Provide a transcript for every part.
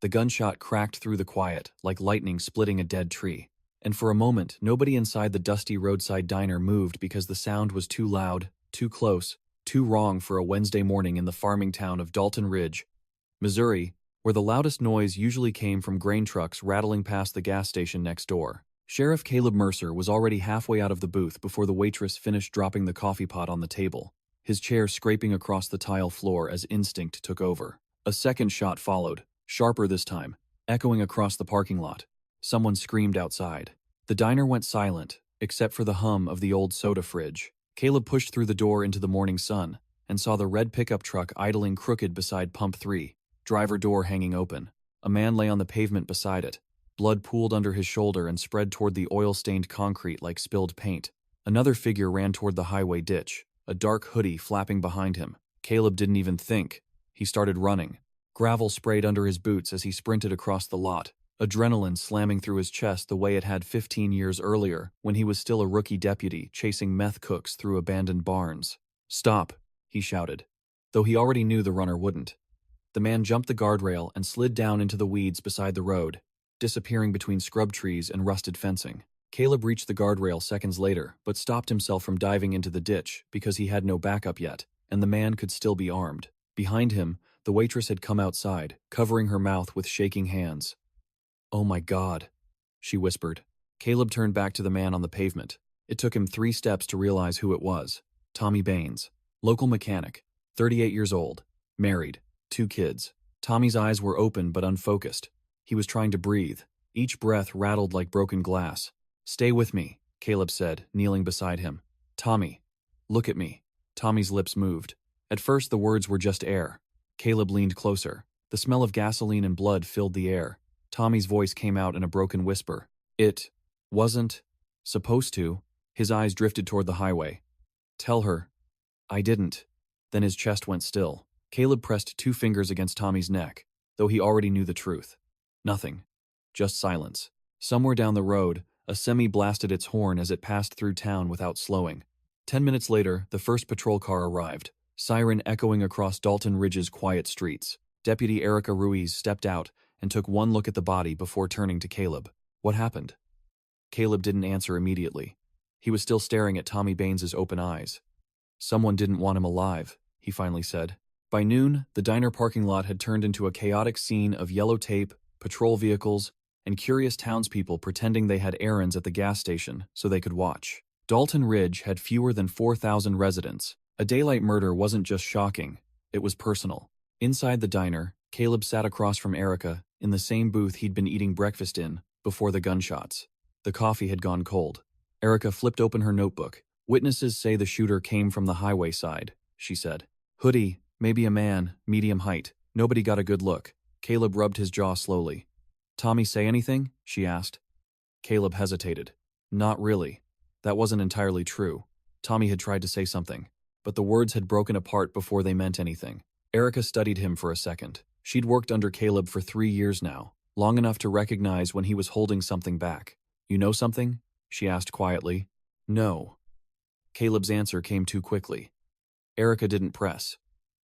The gunshot cracked through the quiet, like lightning splitting a dead tree. And for a moment, nobody inside the dusty roadside diner moved because the sound was too loud, too close, too wrong for a Wednesday morning in the farming town of Dalton Ridge, Missouri, where the loudest noise usually came from grain trucks rattling past the gas station next door. Sheriff Caleb Mercer was already halfway out of the booth before the waitress finished dropping the coffee pot on the table, his chair scraping across the tile floor as instinct took over. A second shot followed, sharper this time, echoing across the parking lot. Someone screamed outside. The diner went silent, except for the hum of the old soda fridge. Caleb pushed through the door into the morning sun and saw the red pickup truck idling crooked beside Pump 3, driver door hanging open. A man lay on the pavement beside it. Blood pooled under his shoulder and spread toward the oil-stained concrete like spilled paint. Another figure ran toward the highway ditch, a dark hoodie flapping behind him. Caleb didn't even think. He started running. Gravel sprayed under his boots as he sprinted across the lot, adrenaline slamming through his chest the way it had 15 years earlier when he was still a rookie deputy chasing meth cooks through abandoned barns. "Stop," he shouted, though he already knew the runner wouldn't. The man jumped the guardrail and slid down into the weeds beside the road, disappearing between scrub trees and rusted fencing. Caleb reached the guardrail seconds later, but stopped himself from diving into the ditch because he had no backup yet, and the man could still be armed. Behind him, the waitress had come outside, covering her mouth with shaking hands. "Oh my God," she whispered. Caleb turned back to the man on the pavement. It took him 3 steps to realize who it was. Tommy Baines, local mechanic, 38 years old, married, 2 kids. Tommy's eyes were open but unfocused. He was trying to breathe. Each breath rattled like broken glass. "Stay with me," Caleb said, kneeling beside him. "Tommy, look at me." Tommy's lips moved. At first the words were just air. Caleb leaned closer. The smell of gasoline and blood filled the air. Tommy's voice came out in a broken whisper. "It wasn't supposed to." His eyes drifted toward the highway. "Tell her I didn't." Then his chest went still. Caleb pressed 2 fingers against Tommy's neck, though he already knew the truth. Nothing. Just silence. Somewhere down the road, a semi blasted its horn as it passed through town without slowing. 10 minutes later, the first patrol car arrived, siren echoing across Dalton Ridge's quiet streets. Deputy Erica Ruiz stepped out and took one look at the body before turning to Caleb. "What happened?" Caleb didn't answer immediately. He was still staring at Tommy Baines's open eyes. "Someone didn't want him alive," he finally said. By noon, the diner parking lot had turned into a chaotic scene of yellow tape, patrol vehicles, and curious townspeople pretending they had errands at the gas station so they could watch. Dalton Ridge had fewer than 4,000 residents. A daylight murder wasn't just shocking, it was personal. Inside the diner, Caleb sat across from Erica in the same booth he'd been eating breakfast in before the gunshots. The coffee had gone cold. Erica flipped open her notebook. "Witnesses say the shooter came from the highway side," she said. "Hoodie, maybe a man, medium height. Nobody got a good look." Caleb rubbed his jaw slowly. "Tommy say anything?" she asked. Caleb hesitated. Not really. That wasn't entirely true. Tommy had tried to say something, but the words had broken apart before they meant anything. Erica studied him for a second. She'd worked under Caleb for 3 years now, long enough to recognize when he was holding something back. "You know something?" she asked quietly. "No." Caleb's answer came too quickly. Erica didn't press.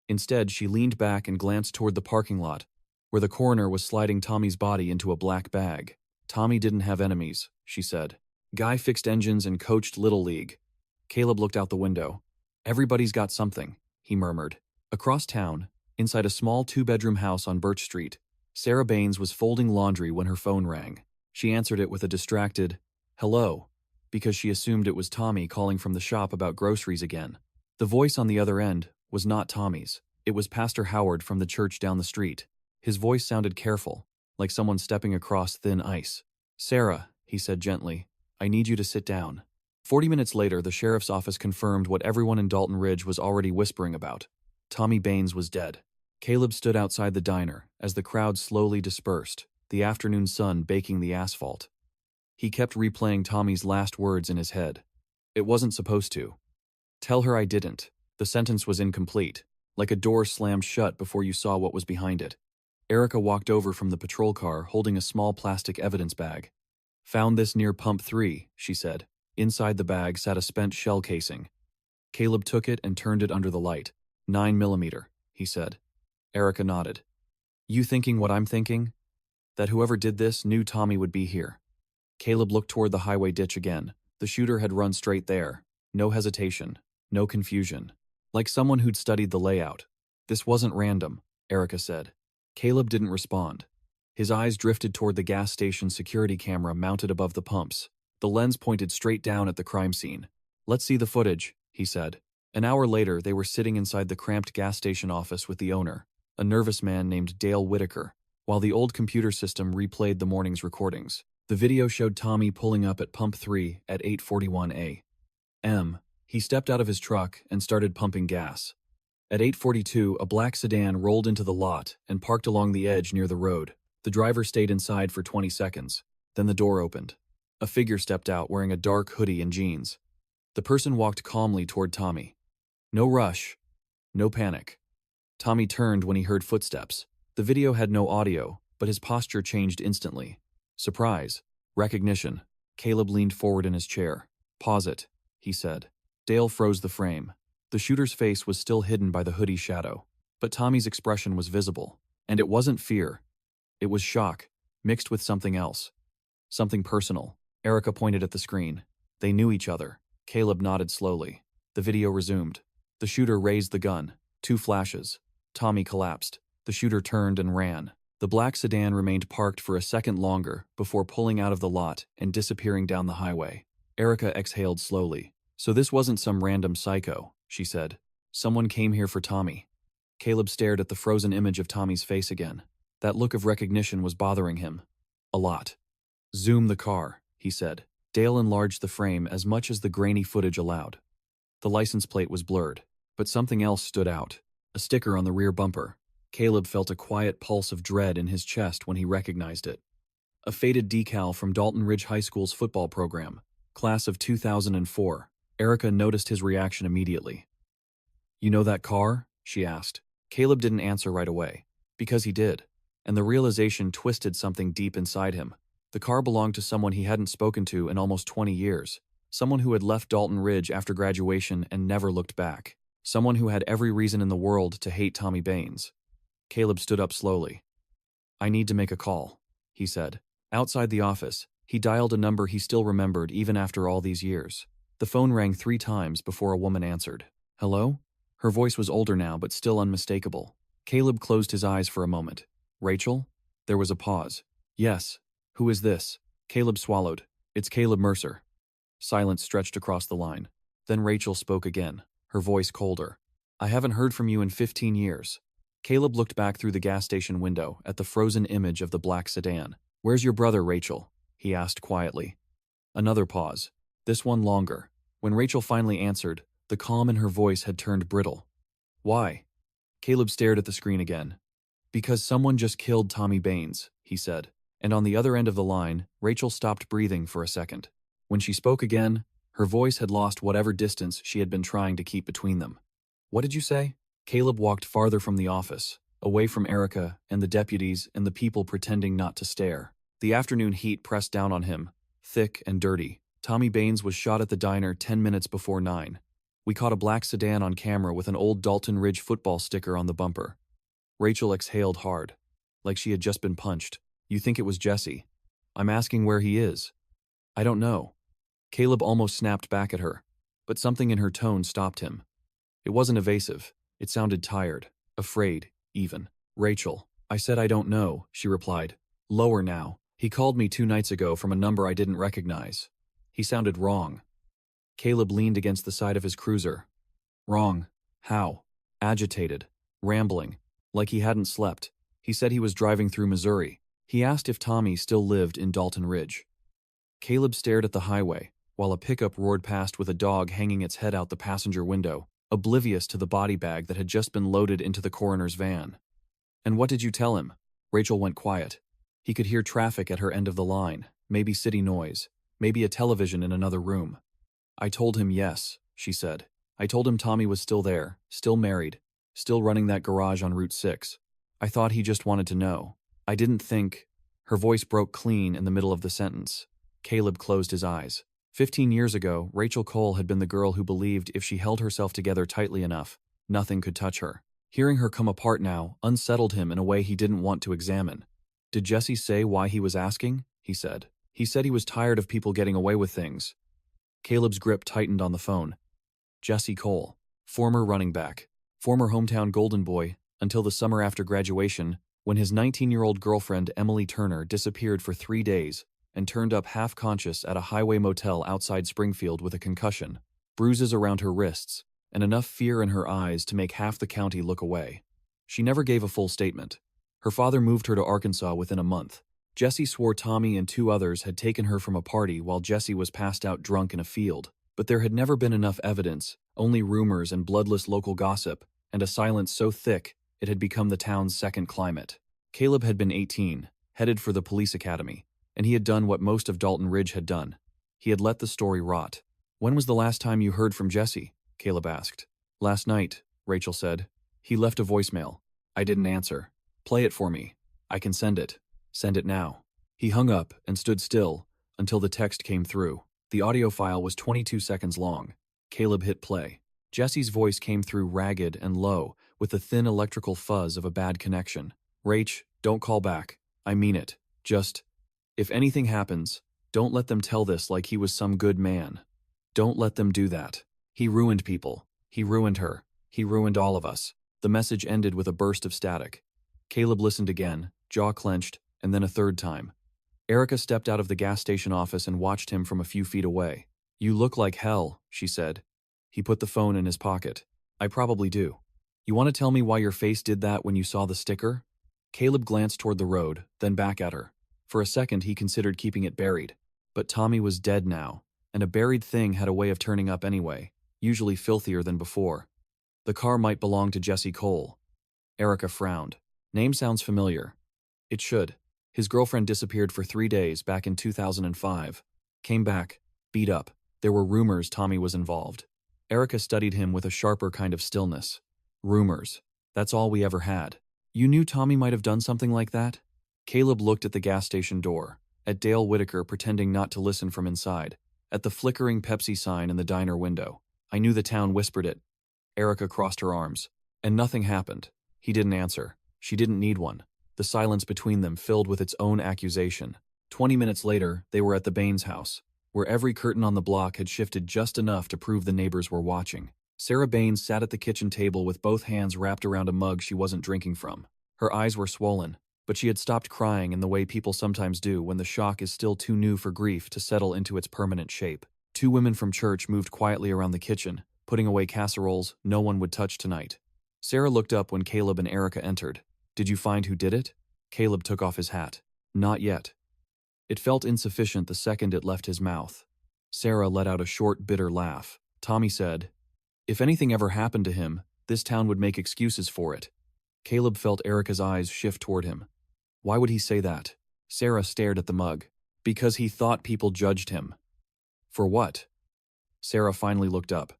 Instead, she leaned back and glanced toward the parking lot, where the coroner was sliding Tommy's body into a black bag. "Tommy didn't have enemies," she said. "Guy fixed engines and coached Little League." Caleb looked out the window. "Everybody's got something," he murmured. Across town, inside a small 2-bedroom house on Birch Street, Sarah Baines was folding laundry when her phone rang. She answered it with a distracted, "Hello," because she assumed it was Tommy calling from the shop about groceries again. The voice on the other end was not Tommy's. It was Pastor Howard from the church down the street. His voice sounded careful, like someone stepping across thin ice. "Sarah," he said gently, "I need you to sit down." 40 minutes later, the sheriff's office confirmed what everyone in Dalton Ridge was already whispering about. Tommy Baines was dead. Caleb stood outside the diner as the crowd slowly dispersed, the afternoon sun baking the asphalt. He kept replaying Tommy's last words in his head. "It wasn't supposed to. Tell her I didn't." The sentence was incomplete, like a door slammed shut before you saw what was behind it. Erica walked over from the patrol car holding a small plastic evidence bag. "Found this near Pump 3, she said. Inside the bag sat a spent shell casing. Caleb took it and turned it under the light. 9mm, he said. Erica nodded. "You thinking what I'm thinking?" That whoever did this knew Tommy would be here. Caleb looked toward the highway ditch again. The shooter had run straight there. No hesitation. No confusion. Like someone who'd studied the layout. This wasn't random, Erica said. Caleb didn't respond. His eyes drifted toward the gas station security camera mounted above the pumps. The lens pointed straight down at the crime scene. "Let's see the footage," he said. An hour later, they were sitting inside the cramped gas station office with the owner, a nervous man named Dale Whitaker, while the old computer system replayed the morning's recordings. The video showed Tommy pulling up at Pump 3 at 8:41 a.m. He stepped out of his truck and started pumping gas. At 8:42, a black sedan rolled into the lot and parked along the edge near the road. The driver stayed inside for 20 seconds. Then the door opened. A figure stepped out wearing a dark hoodie and jeans. The person walked calmly toward Tommy. No rush. No panic. Tommy turned when he heard footsteps. The video had no audio, but his posture changed instantly. Surprise. Recognition. Caleb leaned forward in his chair. "Pause it," he said. Dale froze the frame. The shooter's face was still hidden by the hoodie's shadow, but Tommy's expression was visible. And it wasn't fear. It was shock, mixed with something else. Something personal. Erica pointed at the screen. They knew each other. Caleb nodded slowly. The video resumed. The shooter raised the gun. 2 flashes. Tommy collapsed. The shooter turned and ran. The black sedan remained parked for a second longer before pulling out of the lot and disappearing down the highway. Erica exhaled slowly. "So this wasn't some random psycho," she said. "Someone came here for Tommy." Caleb stared at the frozen image of Tommy's face again. That look of recognition was bothering him. A lot. "Zoom the car," he said. Dale enlarged the frame as much as the grainy footage allowed. The license plate was blurred, but something else stood out. A sticker on the rear bumper. Caleb felt a quiet pulse of dread in his chest when he recognized it. A faded decal from Dalton Ridge High School's football program, class of 2004. Erica noticed his reaction immediately. "You know that car?" she asked. Caleb didn't answer right away. Because he did. And the realization twisted something deep inside him. The car belonged to someone he hadn't spoken to in almost 20 years. Someone who had left Dalton Ridge after graduation and never looked back. Someone who had every reason in the world to hate Tommy Baines. Caleb stood up slowly. "I need to make a call," he said. Outside the office, he dialed a number he still remembered even after all these years. The phone rang 3 times before a woman answered. "Hello?" Her voice was older now, but still unmistakable. Caleb closed his eyes for a moment. "Rachel?" There was a pause. "Yes. Who is this?" Caleb swallowed. "It's Caleb Mercer." Silence stretched across the line. Then Rachel spoke again, her voice colder. "I haven't heard from you in 15 years. Caleb looked back through the gas station window at the frozen image of the black sedan. "Where's your brother, Rachel?" he asked quietly. Another pause. This one longer. When Rachel finally answered, the calm in her voice had turned brittle. "Why?" Caleb stared at the screen again. "Because someone just killed Tommy Baines," he said. And on the other end of the line, Rachel stopped breathing for a second. When she spoke again, her voice had lost whatever distance she had been trying to keep between them. "What did you say?" Caleb walked farther from the office, away from Erica and the deputies and the people pretending not to stare. The afternoon heat pressed down on him, thick and dirty. Tommy Baines was shot at the diner 10 minutes before 9. We caught a black sedan on camera with an old Dalton Ridge football sticker on the bumper. Rachel exhaled hard, like she had just been punched. "You think it was Jesse?" "I'm asking where he is." "I don't know." Caleb almost snapped back at her, but something in her tone stopped him. It wasn't evasive. It sounded tired, afraid, even. "Rachel, I said I don't know," she replied. Lower now. "He called me 2 nights ago from a number I didn't recognize. He sounded wrong." Caleb leaned against the side of his cruiser. "Wrong? How?" "Agitated. Rambling. Like he hadn't slept. He said he was driving through Missouri. He asked if Tommy still lived in Dalton Ridge." Caleb stared at the highway, while a pickup roared past with a dog hanging its head out the passenger window, oblivious to the body bag that had just been loaded into the coroner's van. "And what did you tell him?" Rachel went quiet. He could hear traffic at her end of the line, maybe city noise, maybe a television in another room. "I told him yes," she said. "I told him Tommy was still there, still married, still running that garage on Route 6. I thought he just wanted to know. I didn't think—" Her voice broke clean in the middle of the sentence. Caleb closed his eyes. 15 years ago, Rachel Cole had been the girl who believed if she held herself together tightly enough, nothing could touch her. Hearing her come apart now unsettled him in a way he didn't want to examine. Did Jesse say why he was asking? He said. He said he was tired of people getting away with things. Caleb's grip tightened on the phone. Jesse Cole, former running back, former hometown Golden Boy, until the summer after graduation, when his 19-year-old girlfriend Emily Turner disappeared for 3 days and turned up half-conscious at a highway motel outside Springfield with a concussion, bruises around her wrists, and enough fear in her eyes to make half the county look away. She never gave a full statement. Her father moved her to Arkansas within a month. Jesse swore Tommy and 2 others had taken her from a party while Jesse was passed out drunk in a field, but there had never been enough evidence, only rumors and bloodless local gossip, and a silence so thick it had become the town's second climate. Caleb had been 18, headed for the police academy, and he had done what most of Dalton Ridge had done. He had let the story rot. "When was the last time you heard from Jesse?" Caleb asked. "Last night," Rachel said. "He left a voicemail. I didn't answer. Play it for me. I can send it. Send it now." He hung up and stood still until the text came through. The audio file was 22 seconds long. Caleb hit play. Jesse's voice came through ragged and low, with the thin electrical fuzz of a bad connection. "Rach, don't call back. I mean it. Just, if anything happens, don't let them tell this like he was some good man. Don't let them do that. He ruined people. He ruined her. He ruined all of us." The message ended with a burst of static. Caleb listened again, jaw clenched, and then a third time. Erica stepped out of the gas station office and watched him from a few feet away. "You look like hell," she said. He put the phone in his pocket. "I probably do. You want to tell me why your face did that when you saw the sticker?" Caleb glanced toward the road, then back at her. For a second he considered keeping it buried. But Tommy was dead now, and a buried thing had a way of turning up anyway, usually filthier than before. The car might belong to Jesse Cole. Erica frowned. "Name sounds familiar." "It should. His girlfriend disappeared for 3 days back in 2005. Came back, beat up. There were rumors Tommy was involved." Erica studied him with a sharper kind of stillness. "Rumors. That's all we ever had. You knew Tommy might have done something like that?" Caleb looked at the gas station door, at Dale Whitaker pretending not to listen from inside, at the flickering Pepsi sign in the diner window. "I knew the town whispered it." Erica crossed her arms. "And nothing happened." He didn't answer. She didn't need one. The silence between them filled with its own accusation. 20 minutes later, they were at the Baines house, where every curtain on the block had shifted just enough to prove the neighbors were watching. Sarah Baines sat at the kitchen table with both hands wrapped around a mug she wasn't drinking from. Her eyes were swollen, but she had stopped crying in the way people sometimes do when the shock is still too new for grief to settle into its permanent shape. 2 women from church moved quietly around the kitchen, putting away casseroles no one would touch tonight. Sarah looked up when Caleb and Erica entered. "Did you find who did it?" Caleb took off his hat. "Not yet." It felt insufficient the second it left his mouth. Sarah let out a short, bitter laugh. Tommy said, "If anything ever happened to him, this town would make excuses for it." Caleb felt Erica's eyes shift toward him. "Why would he say that?" Sarah stared at the mug. "Because he thought people judged him." "For what?" Sarah finally looked up.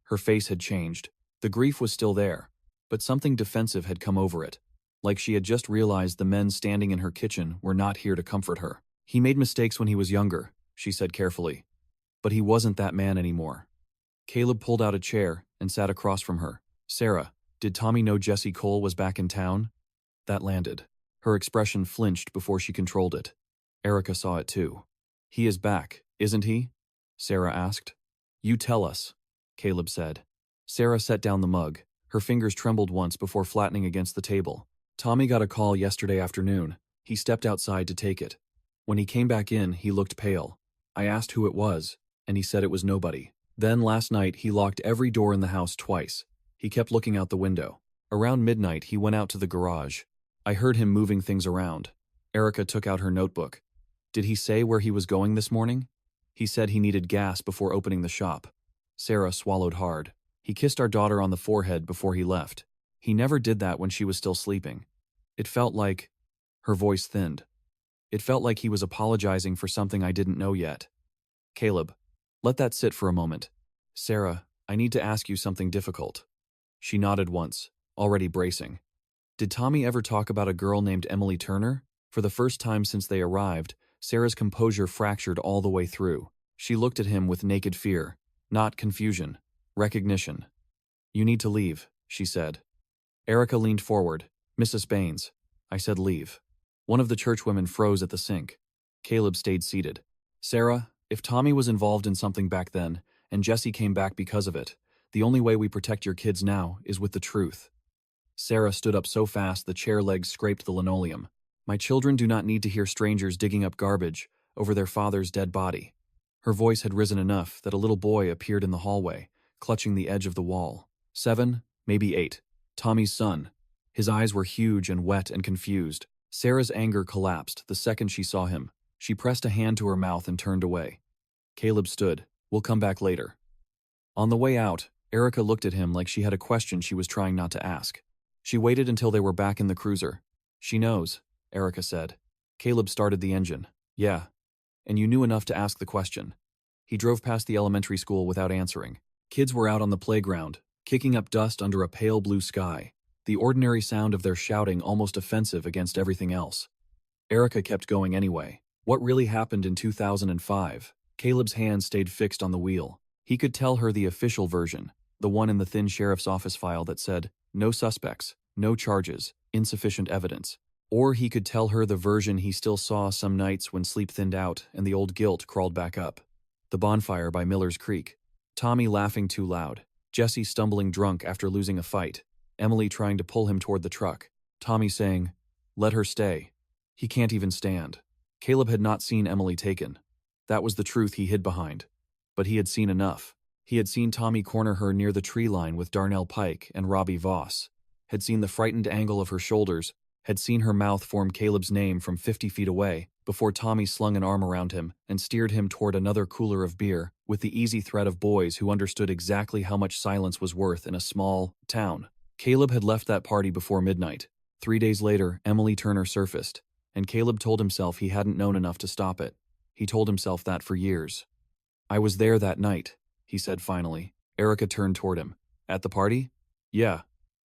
Her face had changed. The grief was still there, but something defensive had come over it, like she had just realized the men standing in her kitchen were not here to comfort her. "He made mistakes when he was younger," she said carefully, "but he wasn't that man anymore." Caleb pulled out a chair and sat across from her. "Sarah, did Tommy know Jesse Cole was back in town?" That landed. Her expression flinched before she controlled it. Erica saw it too. "He is back, isn't he?" Sarah asked. "You tell us," Caleb said. Sarah set down the mug. Her fingers trembled once before flattening against the table. "Tommy got a call yesterday afternoon. He stepped outside to take it. When he came back in, he looked pale. I asked who it was, and he said it was nobody. Then last night, he locked every door in the house twice. He kept looking out the window. Around midnight, he went out to the garage. I heard him moving things around." Erica took out her notebook. "Did he say where he was going this morning?" "He said he needed gas before opening the shop." Sarah swallowed hard. "He kissed our daughter on the forehead before he left. He never did that when she was still sleeping. It felt like..." Her voice thinned. "It felt like he was apologizing for something I didn't know yet." "Caleb, let that sit for a moment. Sarah, I need to ask you something difficult." She nodded once, already bracing. "Did Tommy ever talk about a girl named Emily Turner?" For the first time since they arrived, Sarah's composure fractured all the way through. She looked at him with naked fear, not confusion, recognition. "You need to leave," she said. Erica leaned forward. "Mrs. Baines." I said leave. One of the churchwomen froze at the sink. Caleb stayed seated. Sarah, if Tommy was involved in something back then, and Jesse came back because of it, the only way we protect your kids now is with the truth. Sarah stood up so fast the chair legs scraped the linoleum. My children do not need to hear strangers digging up garbage over their father's dead body. Her voice had risen enough that a little boy appeared in the hallway, clutching the edge of the wall. 7, maybe 8. Tommy's son. His eyes were huge and wet and confused. Sarah's anger collapsed the second she saw him. She pressed a hand to her mouth and turned away. Caleb stood. We'll come back later. On the way out, Erica looked at him like she had a question she was trying not to ask. She waited until they were back in the cruiser. She knows, Erica said. Caleb started the engine. Yeah. And you knew enough to ask the question. He drove past the elementary school without answering. Kids were out on the playground, kicking up dust under a pale blue sky, the ordinary sound of their shouting almost offensive against everything else. Erica kept going anyway. What really happened in 2005? Caleb's hand stayed fixed on the wheel. He could tell her the official version, the one in the thin sheriff's office file that said, no suspects, no charges, insufficient evidence. Or he could tell her the version he still saw some nights when sleep thinned out and the old guilt crawled back up. The bonfire by Miller's Creek. Tommy laughing too loud. Jesse stumbling drunk after losing a fight. Emily trying to pull him toward the truck. Tommy saying, let her stay. He can't even stand. Caleb had not seen Emily taken. That was the truth he hid behind. But he had seen enough. He had seen Tommy corner her near the tree line with Darnell Pike and Robbie Voss. Had seen the frightened angle of her shoulders. Had seen her mouth form Caleb's name from 50 feet away before Tommy slung an arm around him and steered him toward another cooler of beer with the easy threat of boys who understood exactly how much silence was worth in a small town. Caleb had left that party before midnight. 3 days later, Emily Turner surfaced, and Caleb told himself he hadn't known enough to stop it. He told himself that for years. I was there that night, he said finally. Erica turned toward him. At the party? Yeah.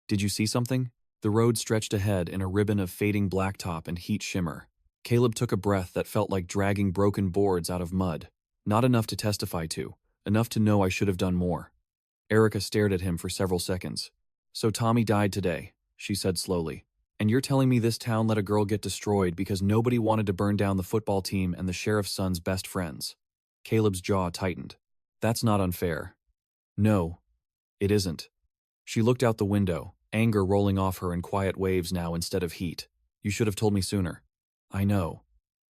Did you see something? The road stretched ahead in a ribbon of fading blacktop and heat shimmer. Caleb took a breath that felt like dragging broken boards out of mud. Not enough to testify to, enough to know I should have done more. Erica stared at him for several seconds. So Tommy died today, she said slowly. And you're telling me this town let a girl get destroyed because nobody wanted to burn down the football team and the sheriff's son's best friends? Caleb's jaw tightened. That's not unfair. No, it isn't. She looked out the window, anger rolling off her in quiet waves now instead of heat. You should have told me sooner. I know.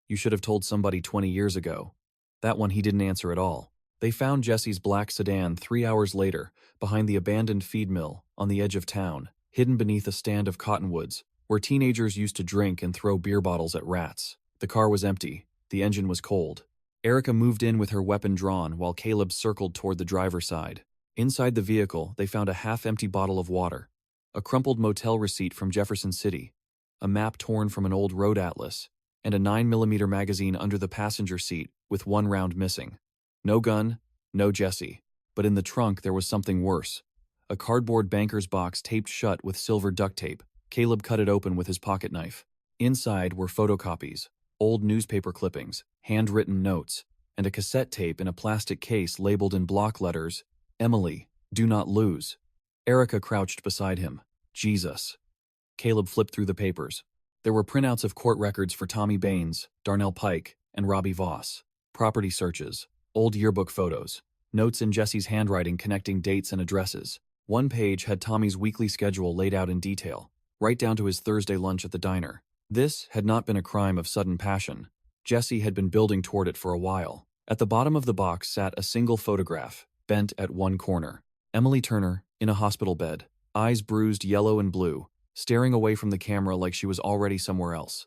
You should have told somebody 20 years ago. That one he didn't answer at all. They found Jesse's black sedan 3 hours later, behind the abandoned feed mill, on the edge of town, hidden beneath a stand of cottonwoods, where teenagers used to drink and throw beer bottles at rats. The car was empty. The engine was cold. Erica moved in with her weapon drawn while Caleb circled toward the driver's side. Inside the vehicle, they found a half-empty bottle of water, a crumpled motel receipt from Jefferson City, a map torn from an old road atlas, and a 9mm magazine under the passenger seat with one round missing. No gun, no Jesse. But in the trunk there was something worse. A cardboard banker's box taped shut with silver duct tape. Caleb cut it open with his pocket knife. Inside were photocopies, old newspaper clippings, handwritten notes, and a cassette tape in a plastic case labeled in block letters, Emily, do not lose. Erica crouched beside him. Jesus. Caleb flipped through the papers. There were printouts of court records for Tommy Baines, Darnell Pike, and Robbie Voss. Property searches, old yearbook photos, notes in Jesse's handwriting connecting dates and addresses. One page had Tommy's weekly schedule laid out in detail, right down to his Thursday lunch at the diner. This had not been a crime of sudden passion. Jesse had been building toward it for a while. At the bottom of the box sat a single photograph, bent at one corner. Emily Turner, in a hospital bed, eyes bruised yellow and blue, staring away from the camera like she was already somewhere else.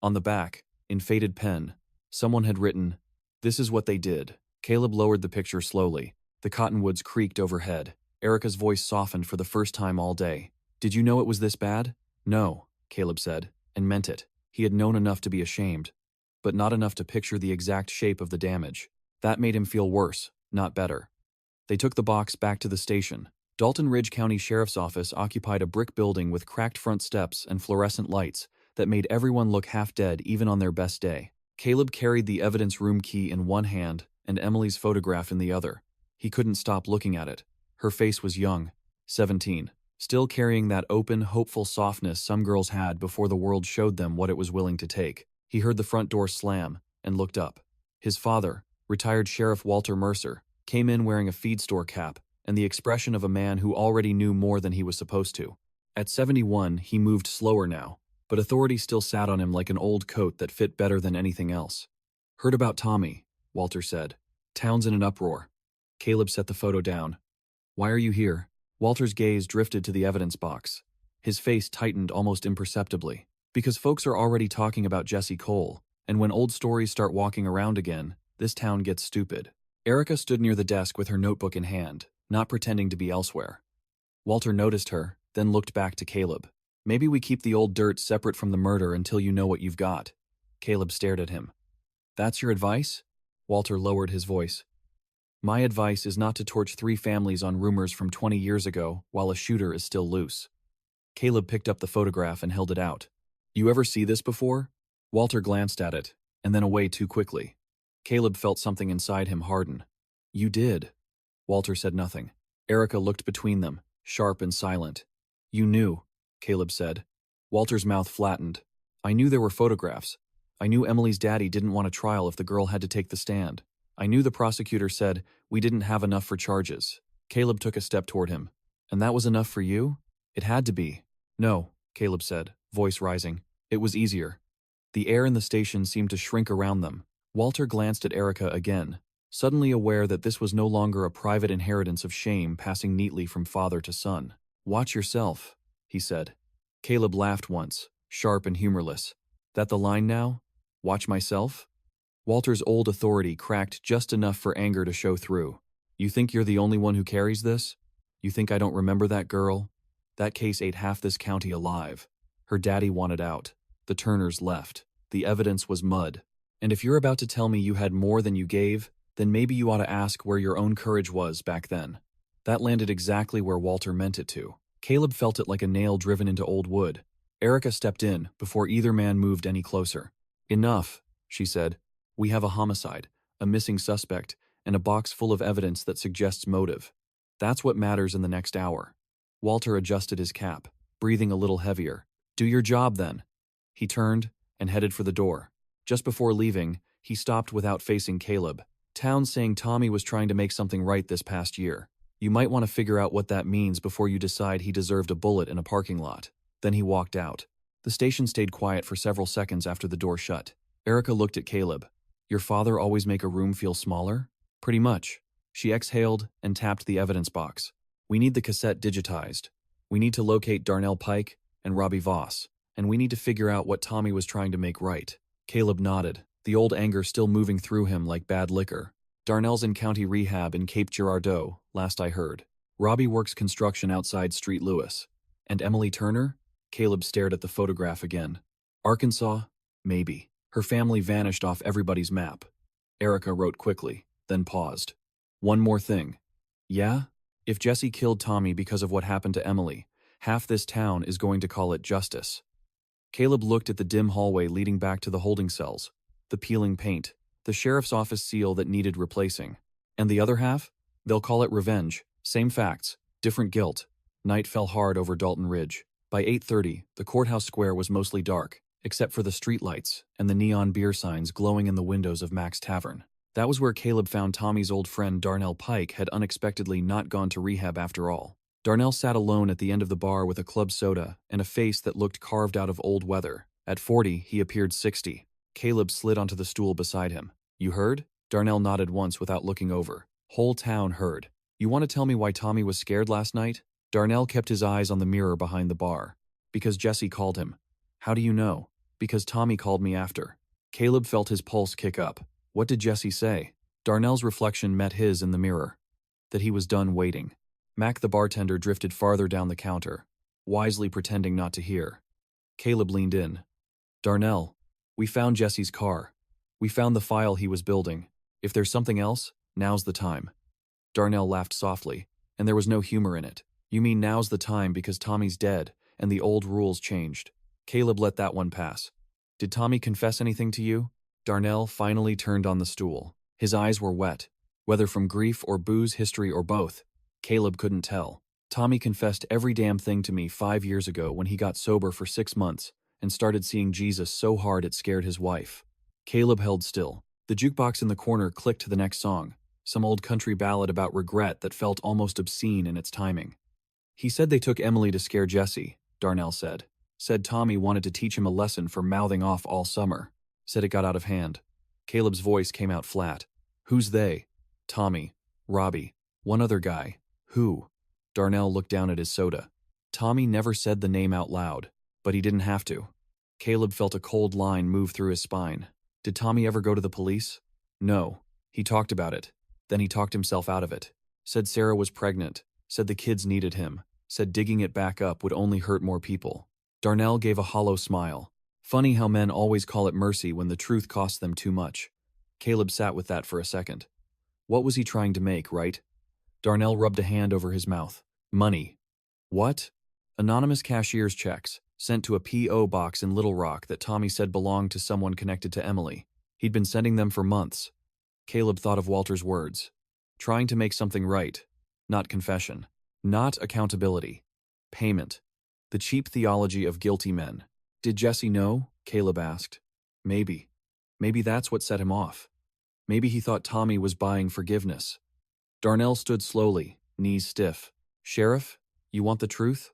On the back, in faded pen, someone had written, "This is what they did." Caleb lowered the picture slowly. The cottonwoods creaked overhead. Erica's voice softened for the first time all day. "Did you know it was this bad?" "No," Caleb said, and meant it. He had known enough to be ashamed, but not enough to picture the exact shape of the damage. That made him feel worse, not better. They took the box back to the station. Dalton Ridge County Sheriff's Office occupied a brick building with cracked front steps and fluorescent lights that made everyone look half dead even on their best day. Caleb carried the evidence room key in one hand and Emily's photograph in the other. He couldn't stop looking at it. Her face was young, 17, still carrying that open, hopeful softness some girls had before the world showed them what it was willing to take. He heard the front door slam and looked up. His father, retired Sheriff Walter Mercer, came in wearing a feed store cap and the expression of a man who already knew more than he was supposed to. At 71, he moved slower now, but authority still sat on him like an old coat that fit better than anything else. "Heard about Tommy," Walter said. "Town's in an uproar." Caleb set the photo down. "Why are you here?" Walter's gaze drifted to the evidence box. His face tightened almost imperceptibly. "Because folks are already talking about Jesse Cole, and when old stories start walking around again, this town gets stupid." Erica stood near the desk with her notebook in hand, not pretending to be elsewhere. Walter noticed her, then looked back to Caleb. "Maybe we keep the old dirt separate from the murder until you know what you've got." Caleb stared at him. "That's your advice?" Walter lowered his voice. "My advice is not to torch 3 families on rumors from 20 years ago while a shooter is still loose." Caleb picked up the photograph and held it out. "You ever see this before?" Walter glanced at it, and then away too quickly. Caleb felt something inside him harden. "You did." Walter said nothing. Erica looked between them, sharp and silent. "You knew," Caleb said. Walter's mouth flattened. "I knew there were photographs. I knew Emily's daddy didn't want a trial if the girl had to take the stand. I knew the prosecutor said we didn't have enough for charges." Caleb took a step toward him. "And that was enough for you?" "It had to be." "No," Caleb said, voice rising. "It was easier." The air in the station seemed to shrink around them. Walter glanced at Erica again, suddenly aware that this was no longer a private inheritance of shame passing neatly from father to son. "Watch yourself," he said. Caleb laughed once, sharp and humorless. "That the line now? Watch myself?" Walter's old authority cracked just enough for anger to show through. "You think you're the only one who carries this? You think I don't remember that girl? That case ate half this county alive. Her daddy wanted out. The Turners left. The evidence was mud. And if you're about to tell me you had more than you gave, then maybe you ought to ask where your own courage was back then." That landed exactly where Walter meant it to. Caleb felt it like a nail driven into old wood. Erica stepped in before either man moved any closer. "Enough," she said. "We have a homicide, a missing suspect, and a box full of evidence that suggests motive. That's what matters in the next hour." Walter adjusted his cap, breathing a little heavier. "Do your job, then." He turned and headed for the door. Just before leaving, he stopped without facing Caleb. "Town's saying Tommy was trying to make something right this past year. You might want to figure out what that means before you decide he deserved a bullet in a parking lot." Then he walked out. The station stayed quiet for several seconds after the door shut. Erica looked at Caleb. "Your father always make a room feel smaller?" "Pretty much." She exhaled and tapped the evidence box. "We need the cassette digitized. We need to locate Darnell Pike and Robbie Voss. And we need to figure out what Tommy was trying to make right." Caleb nodded, the old anger still moving through him like bad liquor. "Darnell's in county rehab in Cape Girardeau, last I heard. Robbie works construction outside Street Lewis. And Emily Turner?" Caleb stared at the photograph again. "Arkansas? Maybe. Her family vanished off everybody's map." Erica wrote quickly, then paused. "One more thing." "Yeah? If Jesse killed Tommy because of what happened to Emily, half this town is going to call it justice." Caleb looked at the dim hallway leading back to the holding cells, the peeling paint, the sheriff's office seal that needed replacing. "And the other half? They'll call it revenge. Same facts, different guilt." Night fell hard over Dalton Ridge. By 8:30, the courthouse square was mostly dark, except for the streetlights and the neon beer signs glowing in the windows of Mac's Tavern. That was where Caleb found Tommy's old friend Darnell Pike had unexpectedly not gone to rehab after all. Darnell sat alone at the end of the bar with a club soda and a face that looked carved out of old weather. At 40, he appeared 60. Caleb slid onto the stool beside him. "You heard?" Darnell nodded once without looking over. "Whole town heard. You want to tell me why Tommy was scared last night?" Darnell kept his eyes on the mirror behind the bar. "Because Jesse called him." "How do you know?" "Because Tommy called me after." Caleb felt his pulse kick up. What did Jesse say? Darnell's reflection met his in the mirror. That he was done waiting. Mac the bartender drifted farther down the counter, wisely pretending not to hear. Caleb leaned in. "Darnell, we found Jesse's car. We found the file he was building. If there's something else, now's the time." Darnell laughed softly, and there was no humor in it. "You mean now's the time because Tommy's dead, and the old rules changed." Caleb let that one pass. "Did Tommy confess anything to you?" Darnell finally turned on the stool. His eyes were wet, whether from grief or booze history or both. Caleb couldn't tell. Tommy confessed every damn thing to me 5 years ago when he got sober for 6 months and started seeing Jesus so hard it scared his wife. Caleb held still. The jukebox in the corner clicked to the next song, some old country ballad about regret that felt almost obscene in its timing. He said they took Emily to scare Jesse, Darnell said. Said Tommy wanted to teach him a lesson for mouthing off all summer. Said it got out of hand. Caleb's voice came out flat. Who's they? Tommy. Robbie. One other guy. Who? Darnell looked down at his soda. Tommy never said the name out loud, but he didn't have to. Caleb felt a cold line move through his spine. Did Tommy ever go to the police? No. He talked about it. Then he talked himself out of it. Said Sarah was pregnant. Said the kids needed him. Said digging it back up would only hurt more people. Darnell gave a hollow smile. Funny how men always call it mercy when the truth costs them too much. Caleb sat with that for a second. What was he trying to make, right? Darnell rubbed a hand over his mouth. Money. What? Anonymous cashier's checks, sent to a P.O. box in Little Rock that Tommy said belonged to someone connected to Emily. He'd been sending them for months. Caleb thought of Walter's words. Trying to make something right. Not confession. Not accountability. Payment. The cheap theology of guilty men. Did Jesse know? Caleb asked. Maybe. Maybe that's what set him off. Maybe he thought Tommy was buying forgiveness. Darnell stood slowly, knees stiff. Sheriff, you want the truth?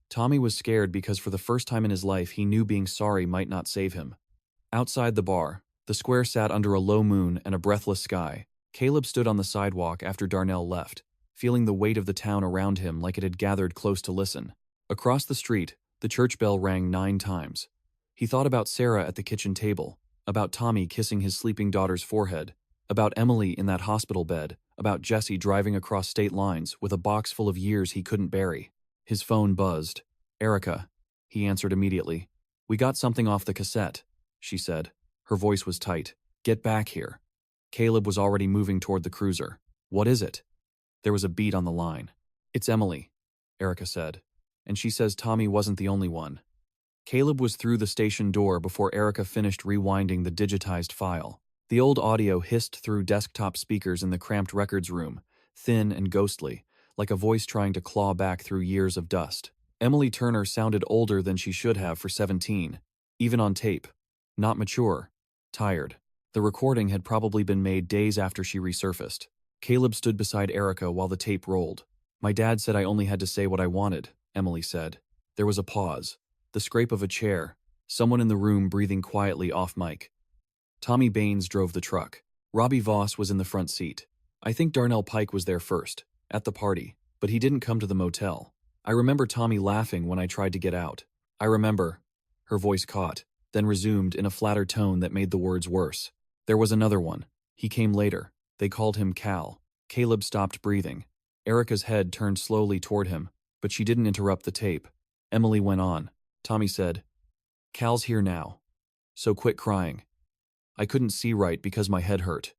Tommy was scared because for the first time in his life he knew being sorry might not save him. Outside the bar, the square sat under a low moon and a breathless sky. Caleb stood on the sidewalk after Darnell left, feeling the weight of the town around him like it had gathered close to listen. Across the street, the church bell rang 9 times. He thought about Sarah at the kitchen table, about Tommy kissing his sleeping daughter's forehead, about Emily in that hospital bed, about Jesse driving across state lines with a box full of years he couldn't bury. His phone buzzed. Erica. He answered immediately. We got something off the cassette, she said. Her voice was tight. Get back here. Caleb was already moving toward the cruiser. What is it? There was a beat on the line. It's Emily, Erica said. And she says Tommy wasn't the only one. Caleb was through the station door before Erica finished rewinding the digitized file. The old audio hissed through desktop speakers in the cramped records room, thin and ghostly, like a voice trying to claw back through years of dust. Emily Turner sounded older than she should have for 17, even on tape. Not mature. Tired. The recording had probably been made days after she resurfaced. Caleb stood beside Erica while the tape rolled. My dad said I only had to say what I wanted, Emily said. There was a pause. The scrape of a chair. Someone in the room breathing quietly off mic. Tommy Baines drove the truck. Robbie Voss was in the front seat. I think Darnell Pike was there first, at the party, but he didn't come to the motel. I remember Tommy laughing when I tried to get out. I remember. Her voice caught, then resumed in a flatter tone that made the words worse. There was another one. He came later. They called him Cal. Caleb stopped breathing. Erica's head turned slowly toward him, but she didn't interrupt the tape. Emily went on. Tommy said, Cal's here now. So quit crying. I couldn't see right because my head hurt.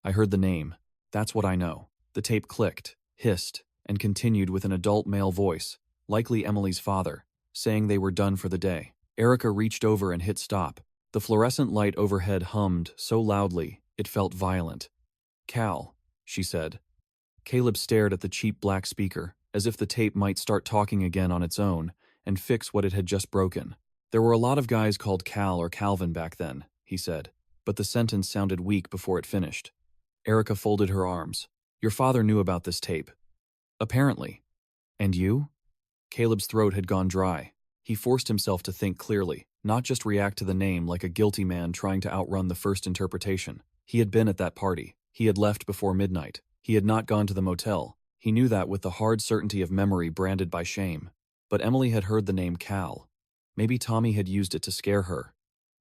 I heard the name. That's what I know. The tape clicked, hissed, and continued with an adult male voice, likely Emily's father, saying they were done for the day. Erica reached over and hit stop. The fluorescent light overhead hummed so loudly, it felt violent. Cal, she said. Caleb stared at the cheap black speaker, as if the tape might start talking again on its own and fix what it had just broken. There were a lot of guys called Cal or Calvin back then, he said, but the sentence sounded weak before it finished. Erica folded her arms. Your father knew about this tape. Apparently. And you? Caleb's throat had gone dry. He forced himself to think clearly, not just react to the name like a guilty man trying to outrun the first interpretation. He had been at that party. He had left before midnight. He had not gone to the motel. He knew that with the hard certainty of memory branded by shame. But Emily had heard the name Cal. Maybe Tommy had used it to scare her.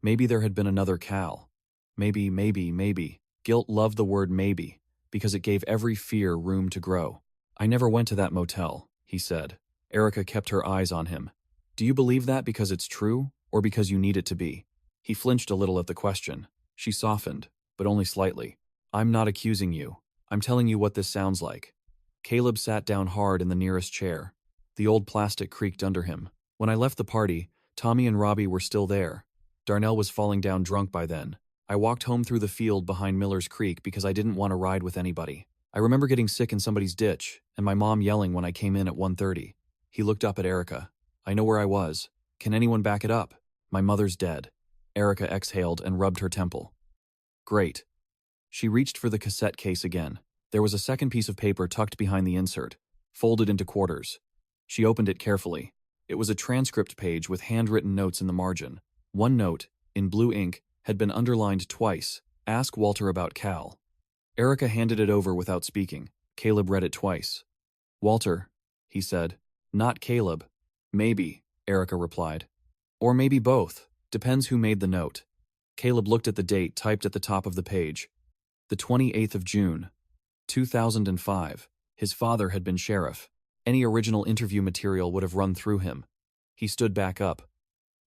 Maybe there had been another Cal. Maybe. Guilt loved the word maybe, because it gave every fear room to grow. I never went to that motel, he said. Erica kept her eyes on him. Do you believe that because it's true, or because you need it to be? He flinched a little at the question. She softened, but only slightly. I'm not accusing you. I'm telling you what this sounds like. Caleb sat down hard in the nearest chair. The old plastic creaked under him. When I left the party, Tommy and Robbie were still there. Darnell was falling down drunk by then. I walked home through the field behind Miller's Creek because I didn't want to ride with anybody. I remember getting sick in somebody's ditch, and my mom yelling when I came in at 1:30. He looked up at Erica. I know where I was. Can anyone back it up? My mother's dead. Erica exhaled and rubbed her temple. Great. She reached for the cassette case again. There was a second piece of paper tucked behind the insert, folded into quarters. She opened it carefully. It was a transcript page with handwritten notes in the margin. One note, in blue ink, had been underlined twice. Ask Walter about Cal. Erica handed it over without speaking. Caleb read it twice. Walter, he said. Not Caleb. Maybe, Erica replied. Or maybe both. Depends who made the note. Caleb looked at the date typed at the top of the page. The 28th of June, 2005. His father had been sheriff. Any original interview material would have run through him. He stood back up.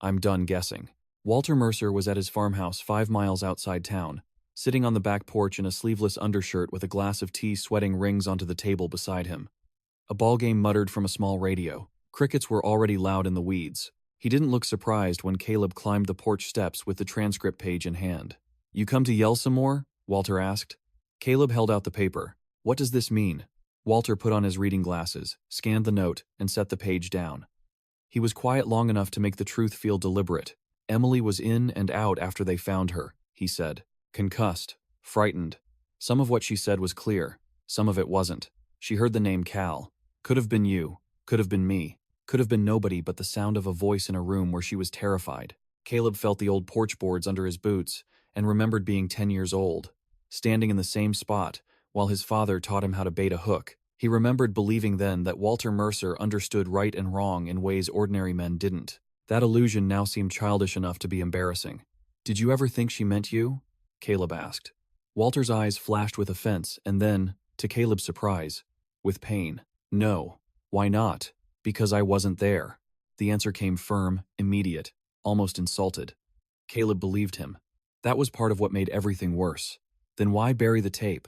I'm done guessing. Walter Mercer was at his farmhouse 5 miles outside town, sitting on the back porch in a sleeveless undershirt with a glass of tea sweating rings onto the table beside him. A ballgame muttered from a small radio. Crickets were already loud in the weeds. He didn't look surprised when Caleb climbed the porch steps with the transcript page in hand. You come to yell some more? Walter asked. Caleb held out the paper. What does this mean? Walter put on his reading glasses, scanned the note, and set the page down. He was quiet long enough to make the truth feel deliberate. Emily was in and out after they found her, he said. Concussed, frightened. Some of what she said was clear, some of it wasn't. She heard the name Cal. Could have been you, could have been me, could have been nobody but the sound of a voice in a room where she was terrified. Caleb felt the old porch boards under his boots and remembered being 10 years old, standing in the same spot while his father taught him how to bait a hook. He remembered believing then that Walter Mercer understood right and wrong in ways ordinary men didn't. That illusion now seemed childish enough to be embarrassing. Did you ever think she meant you? Caleb asked. Walter's eyes flashed with offense and then, to Caleb's surprise, with pain. No. Why not? Because I wasn't there. The answer came firm, immediate, almost insulted. Caleb believed him. That was part of what made everything worse. Then why bury the tape?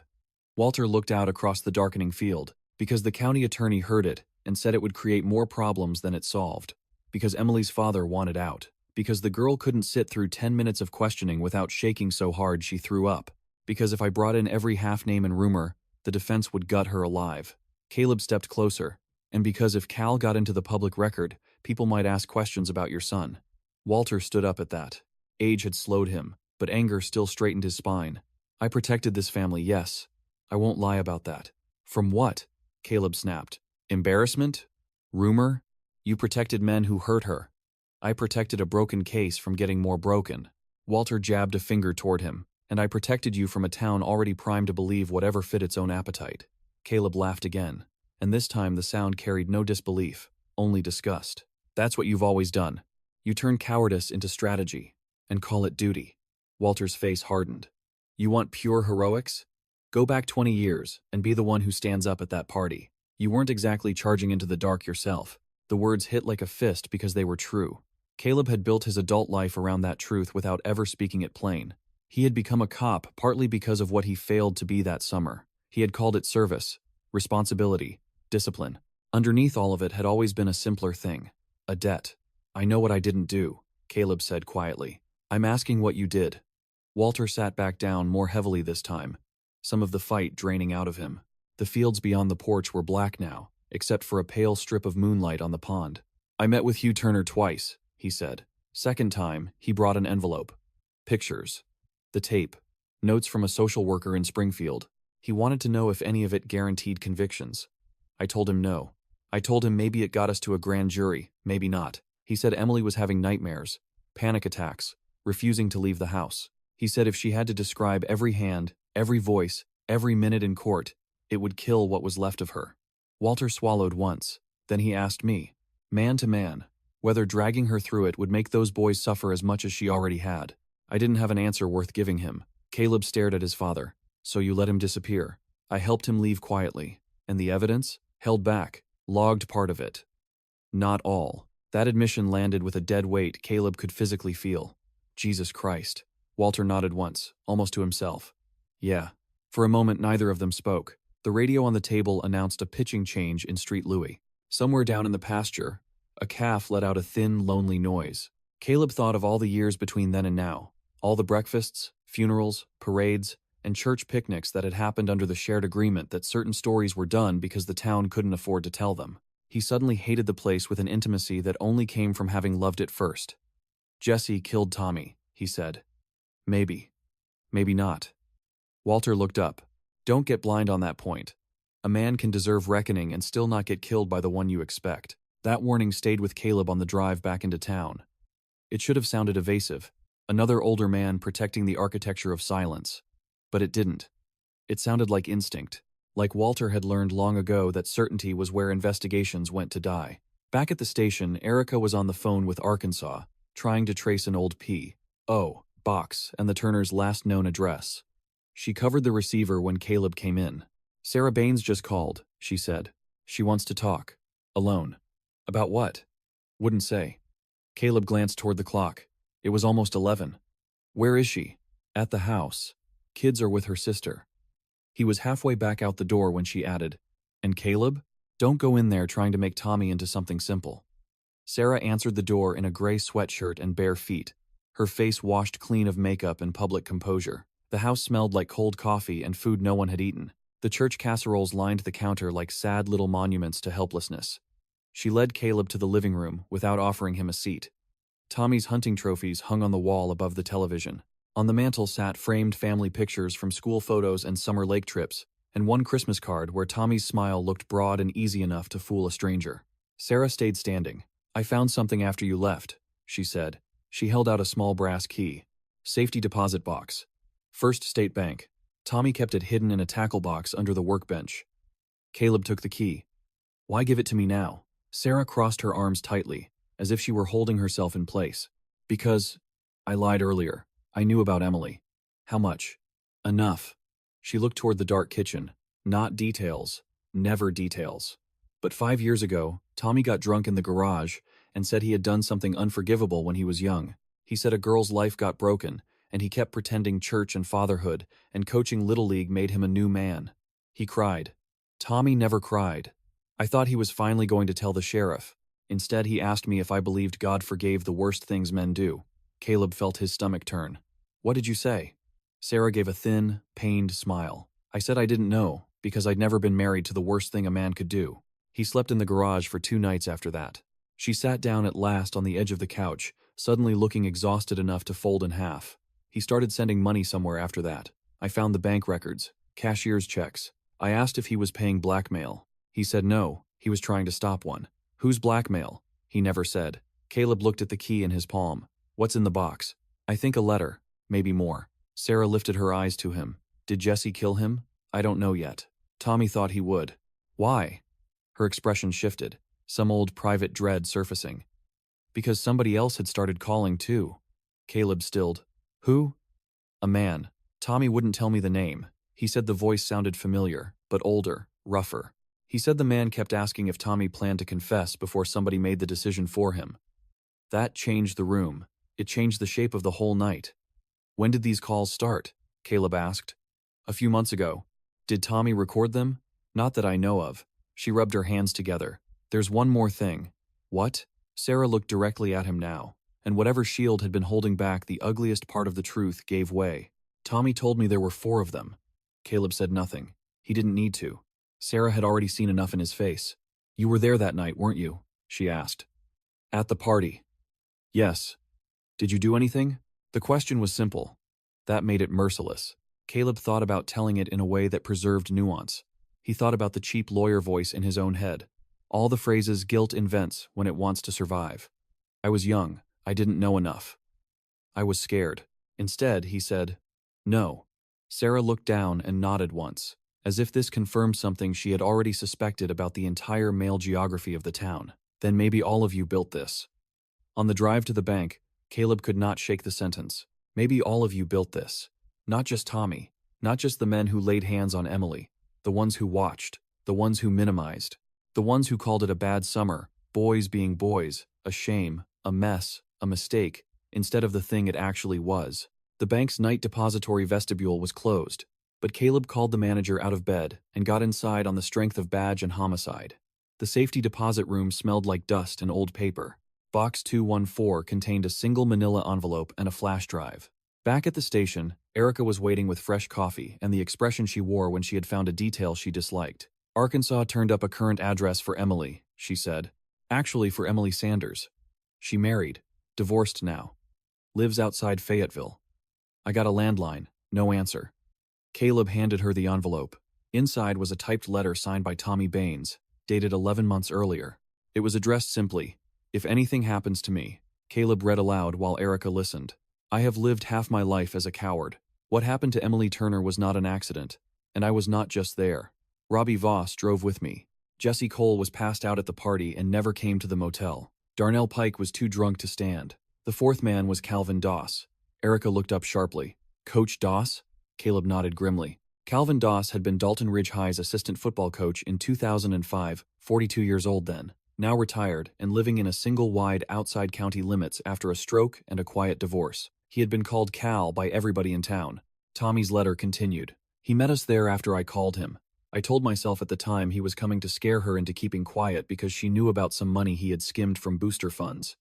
Walter looked out across the darkening field, because the county attorney heard it and said it would create more problems than it solved. Because Emily's father wanted out. Because the girl couldn't sit through 10 minutes of questioning without shaking so hard she threw up. Because if I brought in every half-name and rumor, the defense would gut her alive. Caleb stepped closer. And because if Cal got into the public record, people might ask questions about your son. Walter stood up at that. Age had slowed him, but anger still straightened his spine. I protected this family, yes. I won't lie about that. From what? Caleb snapped. Embarrassment? Rumor? You protected men who hurt her. I protected a broken case from getting more broken. Walter jabbed a finger toward him. And I protected you from a town already primed to believe whatever fit its own appetite. Caleb laughed again. And this time the sound carried no disbelief, only disgust. That's what you've always done. You turn cowardice into strategy, and call it duty. Walter's face hardened. You want pure heroics? Go back 20 years, and be the one who stands up at that party. You weren't exactly charging into the dark yourself. The words hit like a fist because they were true. Caleb had built his adult life around that truth without ever speaking it plain. He had become a cop partly because of what he failed to be that summer. He had called it service, responsibility, discipline. Underneath all of it had always been a simpler thing. A debt. I know what I didn't do, Caleb said quietly. I'm asking what you did. Walter sat back down more heavily this time, some of the fight draining out of him. The fields beyond the porch were black now, except for a pale strip of moonlight on the pond. I met with Hugh Turner twice, he said. Second time, he brought an envelope. Pictures. The tape. Notes from a social worker in Springfield. He wanted to know if any of it guaranteed convictions. I told him no. I told him maybe it got us to a grand jury, maybe not. He said Emily was having nightmares, panic attacks, refusing to leave the house. He said if she had to describe every hand, every voice, every minute in court, it would kill what was left of her. Walter swallowed once. Then he asked me, man to man, whether dragging her through it would make those boys suffer as much as she already had. I didn't have an answer worth giving him. Caleb stared at his father. So you let him disappear. I helped him leave quietly. And the evidence? Held back. Logged part of it. Not all. That admission landed with a dead weight Caleb could physically feel. Jesus Christ. Walter nodded once, almost to himself. Yeah. For a moment neither of them spoke. The radio on the table announced a pitching change in Street Louis. Somewhere down in the pasture, a calf let out a thin, lonely noise. Caleb thought of all the years between then and now. All the breakfasts, funerals, parades, and church picnics that had happened under the shared agreement that certain stories were done because the town couldn't afford to tell them. He suddenly hated the place with an intimacy that only came from having loved it first. "Jesse killed Tommy," he said. "Maybe. Maybe not." Walter looked up. "Don't get blind on that point. A man can deserve reckoning and still not get killed by the one you expect." That warning stayed with Caleb on the drive back into town. It should have sounded evasive, another older man protecting the architecture of silence. But it didn't. It sounded like instinct, like Walter had learned long ago that certainty was where investigations went to die. Back at the station, Erica was on the phone with Arkansas, trying to trace an old P.O. box and the Turners' last known address. She covered the receiver when Caleb came in. "Sarah Baines just called," she said. "She wants to talk. Alone." "About what?" "Wouldn't say." Caleb glanced toward the clock. It was almost 11. "Where is she?" "At the house. Kids are with her sister." He was halfway back out the door when she added, "And Caleb? Don't go in there trying to make Tommy into something simple." Sarah answered the door in a gray sweatshirt and bare feet, her face washed clean of makeup and public composure. The house smelled like cold coffee and food no one had eaten. The church casseroles lined the counter like sad little monuments to helplessness. She led Caleb to the living room without offering him a seat. Tommy's hunting trophies hung on the wall above the television. On the mantel sat framed family pictures from school photos and summer lake trips, and one Christmas card where Tommy's smile looked broad and easy enough to fool a stranger. Sarah stayed standing. "I found something after you left," she said. She held out a small brass key. "Safety deposit box. First State Bank." Tommy kept it hidden in a tackle box under the workbench. Caleb took the key. "Why give it to me now?" Sarah crossed her arms tightly, as if she were holding herself in place. "Because I lied earlier. I knew about Emily." "How much?" "Enough." She looked toward the dark kitchen. "Not details. Never details. But 5 years ago, Tommy got drunk in the garage and said he had done something unforgivable when he was young. He said a girl's life got broken, and he kept pretending church and fatherhood and coaching Little League made him a new man. He cried. Tommy never cried. I thought he was finally going to tell the sheriff. Instead, he asked me if I believed God forgave the worst things men do. Caleb felt his stomach turn. "What did you say?" Sarah gave a thin, pained smile. "I said I didn't know, because I'd never been married to the worst thing a man could do." He slept in the garage for 2 nights after that. She sat down at last on the edge of the couch, suddenly looking exhausted enough to fold in half. He started sending money somewhere after that. I found the bank records, cashier's checks. I asked if he was paying blackmail. He said no, he was trying to stop one. "Who's blackmail?" He never said. Caleb looked at the key in his palm. "What's in the box?" "I think a letter, maybe more." Sarah lifted her eyes to him. "Did Jesse kill him?" "I don't know yet. Tommy thought he would." "Why?" Her expression shifted, some old private dread surfacing. "Because somebody else had started calling too." Caleb stilled. "Who?" "A man. Tommy wouldn't tell me the name. He said the voice sounded familiar, but older, rougher. He said the man kept asking if Tommy planned to confess before somebody made the decision for him. That changed the room. It changed the shape of the whole night." "When did these calls start?" Caleb asked. "A few months ago." "Did Tommy record them?" "Not that I know of." She rubbed her hands together. "There's one more thing." "What?" Sarah looked directly at him now, and whatever shield had been holding back the ugliest part of the truth gave way. "Tommy told me there were 4 of them." Caleb said nothing. He didn't need to. Sarah had already seen enough in his face. "You were there that night, weren't you?" she asked. "At the party." "Yes." "Did you do anything?" The question was simple. That made it merciless. Caleb thought about telling it in a way that preserved nuance. He thought about the cheap lawyer voice in his own head. All the phrases guilt invents when it wants to survive. "I was young. I didn't know enough. I was scared." Instead, he said, "No." Sarah looked down and nodded once, as if this confirmed something she had already suspected about the entire male geography of the town. "Then maybe all of you built this." On the drive to the bank, Caleb could not shake the sentence. Maybe all of you built this. Not just Tommy. Not just the men who laid hands on Emily. The ones who watched. The ones who minimized. The ones who called it a bad summer, boys being boys, a shame, a mess, a mistake, instead of the thing it actually was. The bank's night depository vestibule was closed, but Caleb called the manager out of bed and got inside on the strength of badge and homicide. The safety deposit room smelled like dust and old paper. Box 214 contained a single manila envelope and a flash drive. Back at the station, Erica was waiting with fresh coffee and the expression she wore when she had found a detail she disliked. Arkansas turned up a current address for Emily, she said. Actually for Emily Sanders. She married, divorced now. Lives outside Fayetteville. I got a landline, no answer. Caleb handed her the envelope. Inside was a typed letter signed by Tommy Baines, dated 11 months earlier. It was addressed simply, "If anything happens to me." Caleb read aloud while Erica listened. "I have lived half my life as a coward. What happened to Emily Turner was not an accident, and I was not just there. Robbie Voss drove with me. Jesse Cole was passed out at the party and never came to the motel. Darnell Pike was too drunk to stand. The fourth man was Calvin Doss." Erica looked up sharply. "Coach Doss?" Caleb nodded grimly. Calvin Doss had been Dalton Ridge High's assistant football coach in 2005, 42 years old then, now retired and living in a single-wide outside county limits after a stroke and a quiet divorce. He had been called Cal by everybody in town. Tommy's letter continued. "He met us there after I called him. I told myself at the time he was coming to scare her into keeping quiet because she knew about some money he had skimmed from booster funds.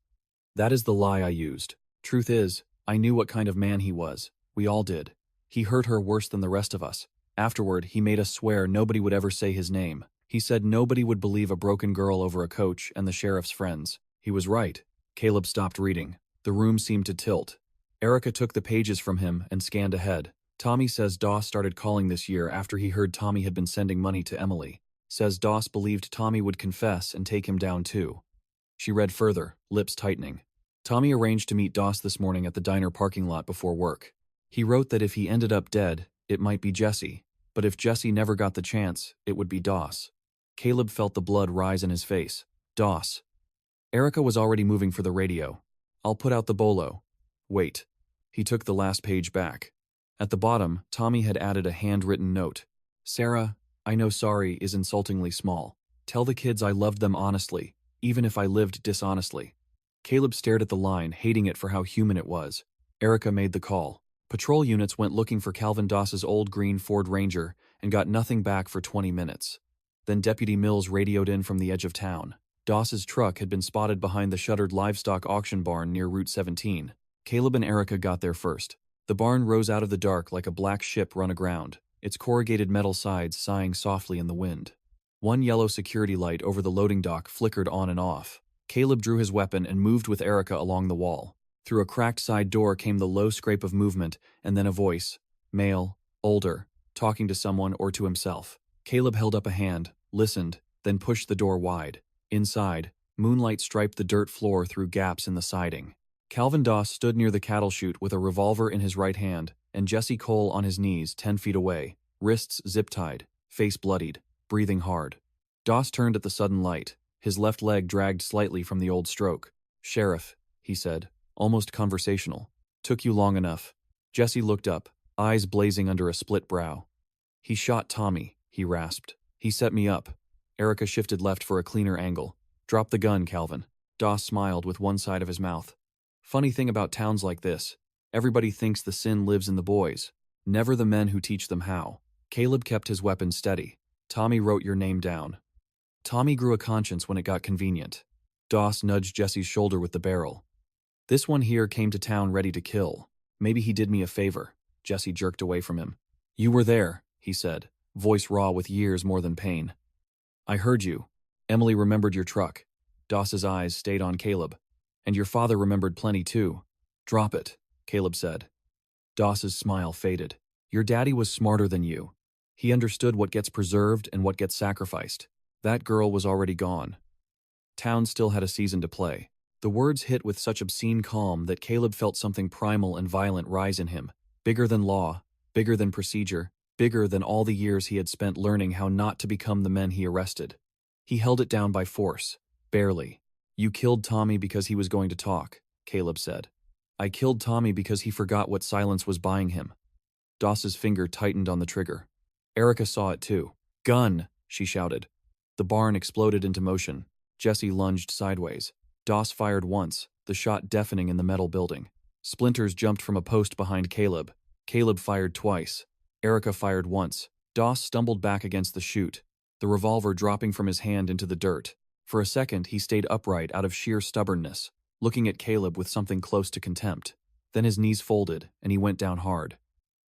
That is the lie I used. Truth is, I knew what kind of man he was. We all did. He hurt her worse than the rest of us. Afterward, he made us swear nobody would ever say his name. He said nobody would believe a broken girl over a coach and the sheriff's friends. He was right." Caleb stopped reading. The room seemed to tilt. Erica took the pages from him and scanned ahead. "Tommy says Doss started calling this year after he heard Tommy had been sending money to Emily. Says Doss believed Tommy would confess and take him down too." She read further, lips tightening. "Tommy arranged to meet Doss this morning at the diner parking lot before work. He wrote that if he ended up dead, it might be Jesse. But if Jesse never got the chance, it would be Doss." Caleb felt the blood rise in his face. Doss. Erica was already moving for the radio. "I'll put out the bolo." "Wait." He took the last page back. At the bottom, Tommy had added a handwritten note. "Sarah, I know sorry is insultingly small. Tell the kids I loved them honestly, even if I lived dishonestly." Caleb stared at the line, hating it for how human it was. Erica made the call. Patrol units went looking for Calvin Doss's old green Ford Ranger and got nothing back for 20 minutes. Then Deputy Mills radioed in from the edge of town. Doss's truck had been spotted behind the shuttered livestock auction barn near Route 17. Caleb and Erica got there first. The barn rose out of the dark like a black ship run aground, its corrugated metal sides sighing softly in the wind. One yellow security light over the loading dock flickered on and off. Caleb drew his weapon and moved with Erica along the wall. Through a cracked side door came the low scrape of movement, and then a voice. Male, older, talking to someone or to himself. Caleb held up a hand, listened, then pushed the door wide. Inside, moonlight striped the dirt floor through gaps in the siding. Calvin Doss stood near the cattle chute with a revolver in his right hand, and Jesse Cole on his knees 10 feet away, wrists zip-tied, face bloodied, breathing hard. Doss turned at the sudden light, his left leg dragged slightly from the old stroke. "Sheriff," he said, almost conversational. "Took you long enough." Jesse looked up, eyes blazing under a split brow. "He shot Tommy," he rasped. "He set me up." Erica shifted left for a cleaner angle. "Drop the gun, Calvin." Doss smiled with one side of his mouth. "Funny thing about towns like this. Everybody thinks the sin lives in the boys, never the men who teach them how." Caleb kept his weapon steady. "Tommy wrote your name down." Tommy grew a conscience when it got convenient. Doss nudged Jesse's shoulder with the barrel. "This one here came to town ready to kill. Maybe he did me a favor." Jesse jerked away from him. "You were there," he said, voice raw with years more than pain. "I heard you. Emily remembered your truck." Doss's eyes stayed on Caleb. "And your father remembered plenty too." "Drop it," Caleb said. Doss's smile faded. "Your daddy was smarter than you. He understood what gets preserved and what gets sacrificed. That girl was already gone. Town still had a season to play." The words hit with such obscene calm that Caleb felt something primal and violent rise in him. Bigger than law, bigger than procedure, bigger than all the years he had spent learning how not to become the men he arrested. He held it down by force. Barely. "You killed Tommy because he was going to talk," Caleb said. "I killed Tommy because he forgot what silence was buying him." Doss's finger tightened on the trigger. Erica saw it too. "Gun!" she shouted. The barn exploded into motion. Jesse lunged sideways. Doss fired once, the shot deafening in the metal building. Splinters jumped from a post behind Caleb. Caleb fired twice. Erica fired once. Doss stumbled back against the chute, the revolver dropping from his hand into the dirt. For a second, he stayed upright out of sheer stubbornness, looking at Caleb with something close to contempt. Then his knees folded, and he went down hard.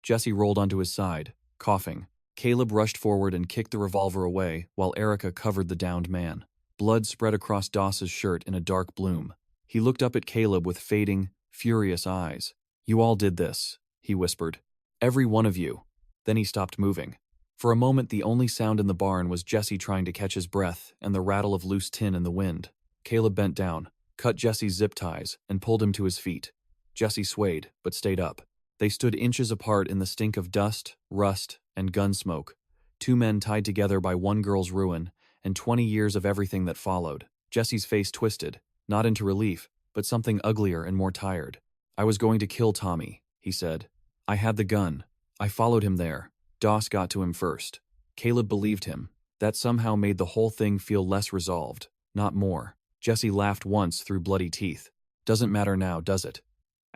Jesse rolled onto his side, coughing. Caleb rushed forward and kicked the revolver away while Erica covered the downed man. Blood spread across Doss's shirt in a dark bloom. He looked up at Caleb with fading, furious eyes. "You all did this," he whispered. "Every one of you." Then he stopped moving. For a moment, the only sound in the barn was Jesse trying to catch his breath and the rattle of loose tin in the wind. Caleb bent down, cut Jesse's zip ties, and pulled him to his feet. Jesse swayed, but stayed up. They stood inches apart in the stink of dust, rust, and gun smoke. Two men tied together by one girl's ruin, and 20 years of everything that followed. Jesse's face twisted, not into relief, but something uglier and more tired. "I was going to kill Tommy," he said. "I had the gun. I followed him there. Doss got to him first." Caleb believed him. That somehow made the whole thing feel less resolved, not more. Jesse laughed once through bloody teeth. "Doesn't matter now, does it?"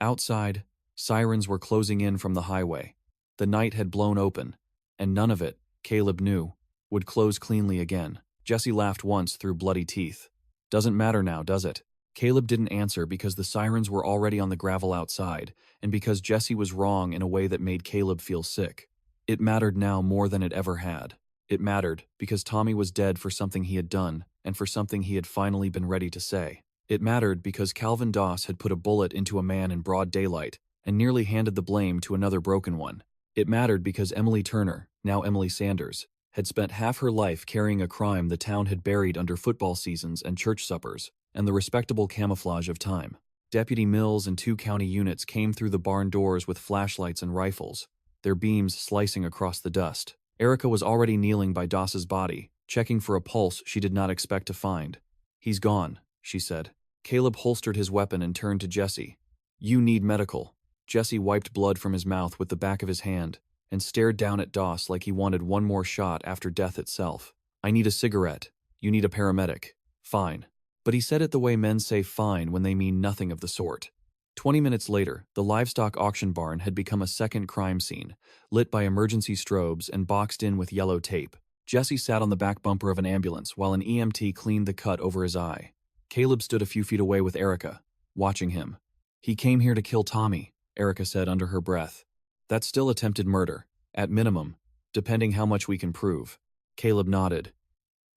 Outside, sirens were closing in from the highway. The night had blown open, and none of it, Caleb knew, would close cleanly again. Jesse laughed once through bloody teeth. "Doesn't matter now, does it?" Caleb didn't answer because the sirens were already on the gravel outside, and because Jesse was wrong in a way that made Caleb feel sick. It mattered now more than it ever had. It mattered because Tommy was dead for something he had done, and for something he had finally been ready to say. It mattered because Calvin Doss had put a bullet into a man in broad daylight, and nearly handed the blame to another broken one. It mattered because Emily Turner, now Emily Sanders, had spent half her life carrying a crime the town had buried under football seasons and church suppers, and the respectable camouflage of time. Deputy Mills and 2 county units came through the barn doors with flashlights and rifles, their beams slicing across the dust. Erica was already kneeling by Doss's body, checking for a pulse she did not expect to find. "He's gone," she said. Caleb holstered his weapon and turned to Jesse. "You need medical." Jesse wiped blood from his mouth with the back of his hand and stared down at Doss like he wanted one more shot after death itself. "I need a cigarette. You need a paramedic." "Fine." But he said it the way men say fine when they mean nothing of the sort. 20 minutes later, the livestock auction barn had become a second crime scene, lit by emergency strobes and boxed in with yellow tape. Jesse sat on the back bumper of an ambulance while an EMT cleaned the cut over his eye. Caleb stood a few feet away with Erica, watching him. "He came here to kill Tommy," Erica said under her breath. "That's still attempted murder, at minimum, depending how much we can prove." Caleb nodded.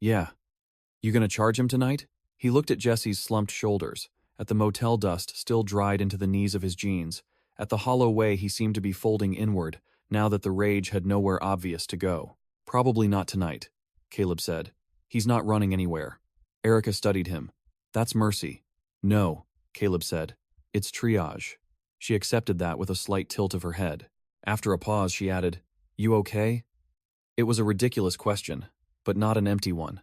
"Yeah. You gonna charge him tonight?" He looked at Jesse's slumped shoulders, at the motel dust still dried into the knees of his jeans, at the hollow way he seemed to be folding inward now that the rage had nowhere obvious to go. "Probably not tonight," Caleb said. "He's not running anywhere." Erica studied him. "That's mercy." "No," Caleb said. "It's triage." She accepted that with a slight tilt of her head. After a pause, she added, "You okay?" It was a ridiculous question, but not an empty one.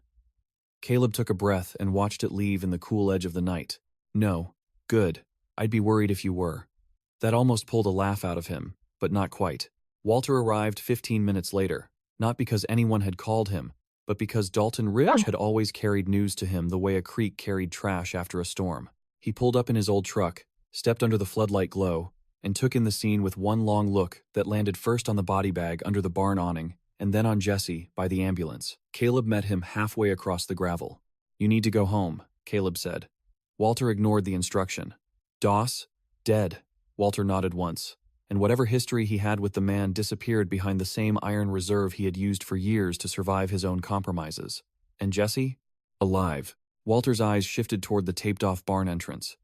Caleb took a breath and watched it leave in the cool edge of the night. "No. Good. I'd be worried if you were." That almost pulled a laugh out of him, but not quite. Walter arrived 15 minutes later, not because anyone had called him, but because Dalton Rich had always carried news to him the way a creek carried trash after a storm. He pulled up in his old truck, stepped under the floodlight glow, and took in the scene with one long look that landed first on the body bag under the barn awning, and then on Jesse by the ambulance. Caleb met him halfway across the gravel. "You need to go home," Caleb said. Walter ignored the instruction. "Doss? Dead." Walter nodded once, and whatever history he had with the man disappeared behind the same iron reserve he had used for years to survive his own compromises. "And Jesse?" "Alive." Walter's eyes shifted toward the taped-off barn entrance.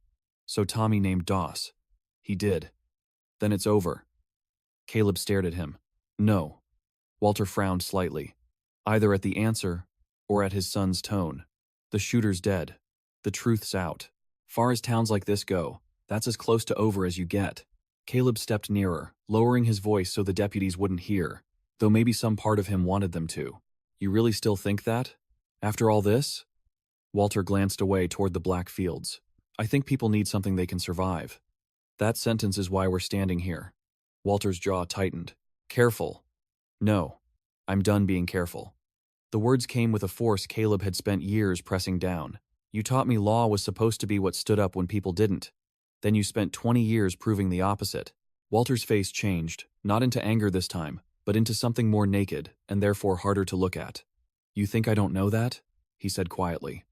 "So Tommy named Doss." "He did." "Then it's over." Caleb stared at him. "No." Walter frowned slightly, either at the answer or at his son's tone. "The shooter's dead. The truth's out. Far as towns like this go, that's as close to over as you get." Caleb stepped nearer, lowering his voice so the deputies wouldn't hear, though maybe some part of him wanted them to. "You really still think that? After all this?" Walter glanced away toward the black fields. "I think people need something they can survive. That sentence is why we're standing here." Walter's jaw tightened. "Careful." "No. I'm done being careful." The words came with a force Caleb had spent years pressing down. "You taught me law was supposed to be what stood up when people didn't. Then you spent 20 years proving the opposite." Walter's face changed, not into anger this time, but into something more naked and therefore harder to look at. "You think I don't know that?" he said quietly.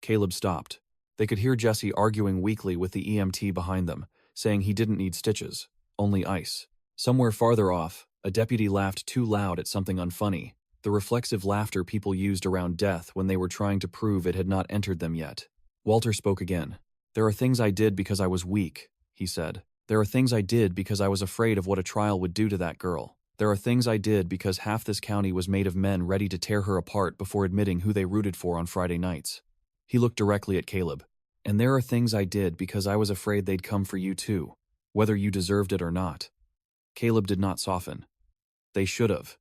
Caleb stopped. They could hear Jesse arguing weakly with the EMT behind them, saying he didn't need stitches, only ice. Somewhere farther off, a deputy laughed too loud at something unfunny, the reflexive laughter people used around death when they were trying to prove it had not entered them yet. Walter spoke again. "There are things I did because I was weak," he said. "There are things I did because I was afraid of what a trial would do to that girl. There are things I did because half this county was made of men ready to tear her apart before admitting who they rooted for on Friday nights." He looked directly at Caleb. "And there are things I did because I was afraid they'd come for you too, whether you deserved it or not." Caleb did not soften. "They should have."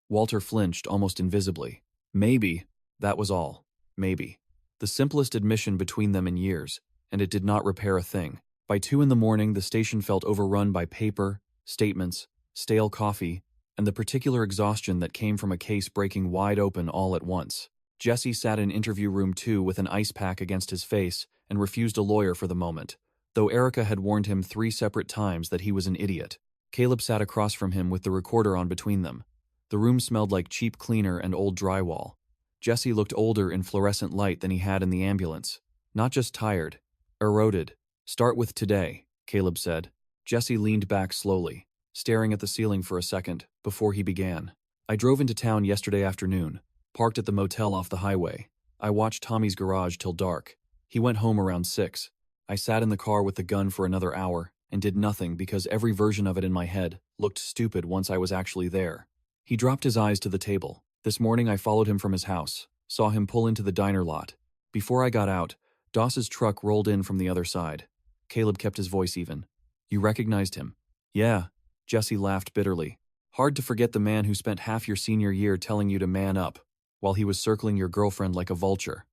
Walter flinched almost invisibly. Maybe, that was all. Maybe. The simplest admission between them in years, and it did not repair a thing. By 2 a.m, the station felt overrun by paper, statements, stale coffee, and the particular exhaustion that came from a case breaking wide open all at once. Jesse sat in interview room 2 with an ice pack against his face and refused a lawyer for the moment, though Erica had warned him 3 separate times that he was an idiot. Caleb sat across from him with the recorder on between them. The room smelled like cheap cleaner and old drywall. Jesse looked older in fluorescent light than he had in the ambulance. Not just tired, eroded. "Start with today," Caleb said. Jesse leaned back slowly, staring at the ceiling for a second, before he began. "I drove into town yesterday afternoon, parked at the motel off the highway. I watched Tommy's garage till dark. He went home around 6. I sat in the car with the gun for another hour and did nothing because every version of it in my head looked stupid once I was actually there." He dropped his eyes to the table. "This morning I followed him from his house, saw him pull into the diner lot. Before I got out, Doss's truck rolled in from the other side." Caleb kept his voice even. "You recognized him?" "Yeah." Jesse laughed bitterly. "Hard to forget the man who spent half your senior year telling you to man up, while he was circling your girlfriend like a vulture."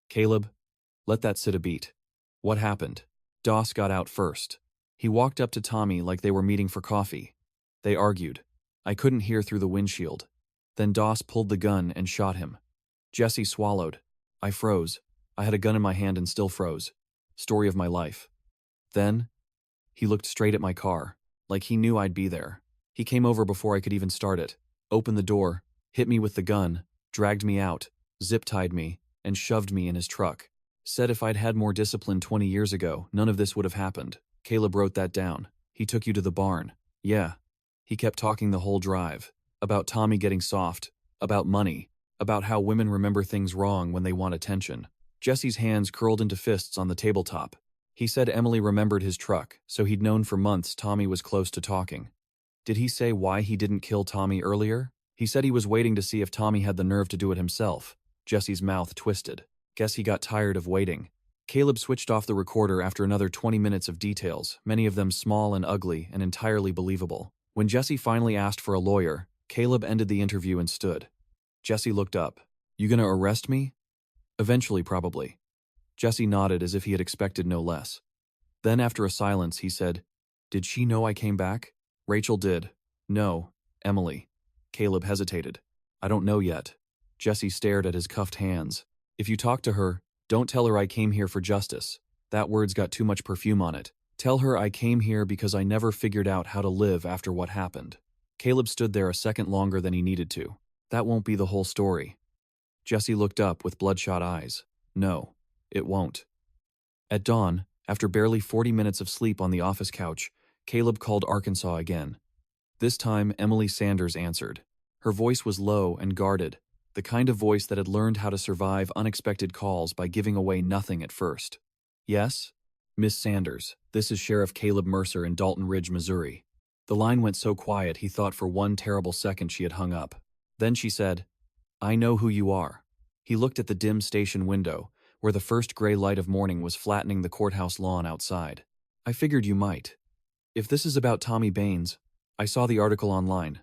"Caleb, let that sit a beat. What happened?" "Doss got out first. He walked up to Tommy like they were meeting for coffee. They argued. I couldn't hear through the windshield. Then Doss pulled the gun and shot him." Jesse swallowed. "I froze. I had a gun in my hand and still froze. Story of my life. Then, he looked straight at my car, like he knew I'd be there. He came over before I could even start it, opened the door, hit me with the gun, dragged me out, zip-tied me, and shoved me in his truck. Said if I'd had more discipline 20 years ago, none of this would have happened." Caleb wrote that down. "He took you to the barn." "Yeah." He kept talking the whole drive. About Tommy getting soft, about money, about how women remember things wrong when they want attention. Jesse's hands curled into fists on the tabletop. He said Emily remembered his truck, so he'd known for months Tommy was close to talking. "Did he say why he didn't kill Tommy earlier?" "He said he was waiting to see if Tommy had the nerve to do it himself." Jesse's mouth twisted. "Guess he got tired of waiting." Caleb switched off the recorder after another 20 minutes of details, many of them small and ugly and entirely believable. When Jesse finally asked for a lawyer, Caleb ended the interview and stood. Jesse looked up. "You gonna arrest me?" "Eventually, probably." Jesse nodded as if he had expected no less. Then after a silence, he said, "Did she know I came back?" "Rachel did." "No, Emily." Caleb hesitated. "I don't know yet." Jesse stared at his cuffed hands. "If you talk to her, don't tell her I came here for justice. That word's got too much perfume on it. Tell her I came here because I never figured out how to live after what happened." Caleb stood there a second longer than he needed to. "That won't be the whole story." Jesse looked up with bloodshot eyes. "No, it won't." At dawn, after barely 40 minutes of sleep on the office couch, Caleb called Arkansas again. This time, Emily Sanders answered. Her voice was low and guarded, the kind of voice that had learned how to survive unexpected calls by giving away nothing at first. "Yes? Miss Sanders, this is Sheriff Caleb Mercer in Dalton Ridge, Missouri." The line went so quiet he thought for one terrible second she had hung up. Then she said, "I know who you are." He looked at the dim station window, where the first gray light of morning was flattening the courthouse lawn outside. "I figured you might. If this is about Tommy Baines, I saw the article online."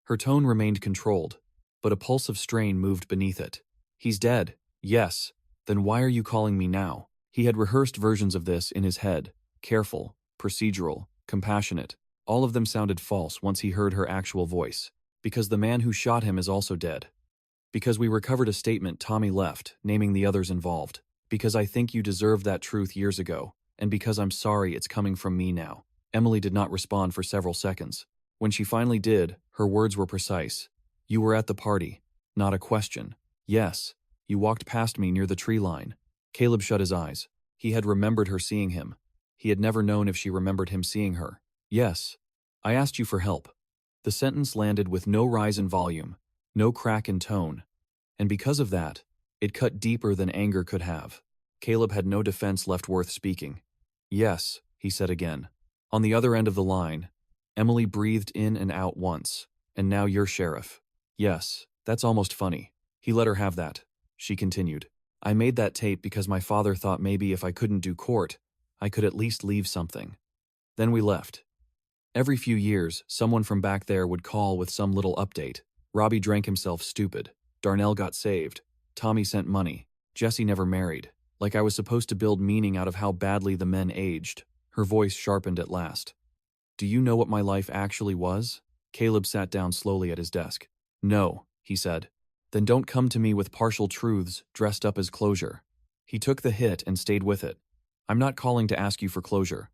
Her tone remained controlled, but a pulse of strain moved beneath it. "He's dead, yes. Then why are you calling me now?" He had rehearsed versions of this in his head, careful, procedural, compassionate. All of them sounded false once he heard her actual voice. "Because the man who shot him is also dead. Because we recovered a statement Tommy left, naming the others involved. Because I think you deserved that truth years ago, and because I'm sorry it's coming from me now." Emily did not respond for several seconds. When she finally did, her words were precise. "You were at the party. Not a question. Yes, you walked past me near the tree line." Caleb shut his eyes. He had remembered her seeing him. He had never known if she remembered him seeing her. Yes. I asked you for help. The sentence landed with no rise in volume, no crack in tone, and because of that, it cut deeper than anger could have. Caleb had no defense left worth speaking. Yes, he said again. On the other end of the line, Emily breathed in and out once. And now you're sheriff. Yes, that's almost funny. He let her have that. She continued. I made that tape because my father thought maybe if I couldn't do court, I could at least leave something. Then we left. Every few years, someone from back there would call with some little update. Robbie drank himself stupid. Darnell got saved. Tommy sent money. Jesse never married. Like I was supposed to build meaning out of how badly the men aged. Her voice sharpened at last. Do you know what my life actually was? Caleb sat down slowly at his desk. No, he said. Then don't come to me with partial truths dressed up as closure. He took the hit and stayed with it. I'm not calling to ask you for closure.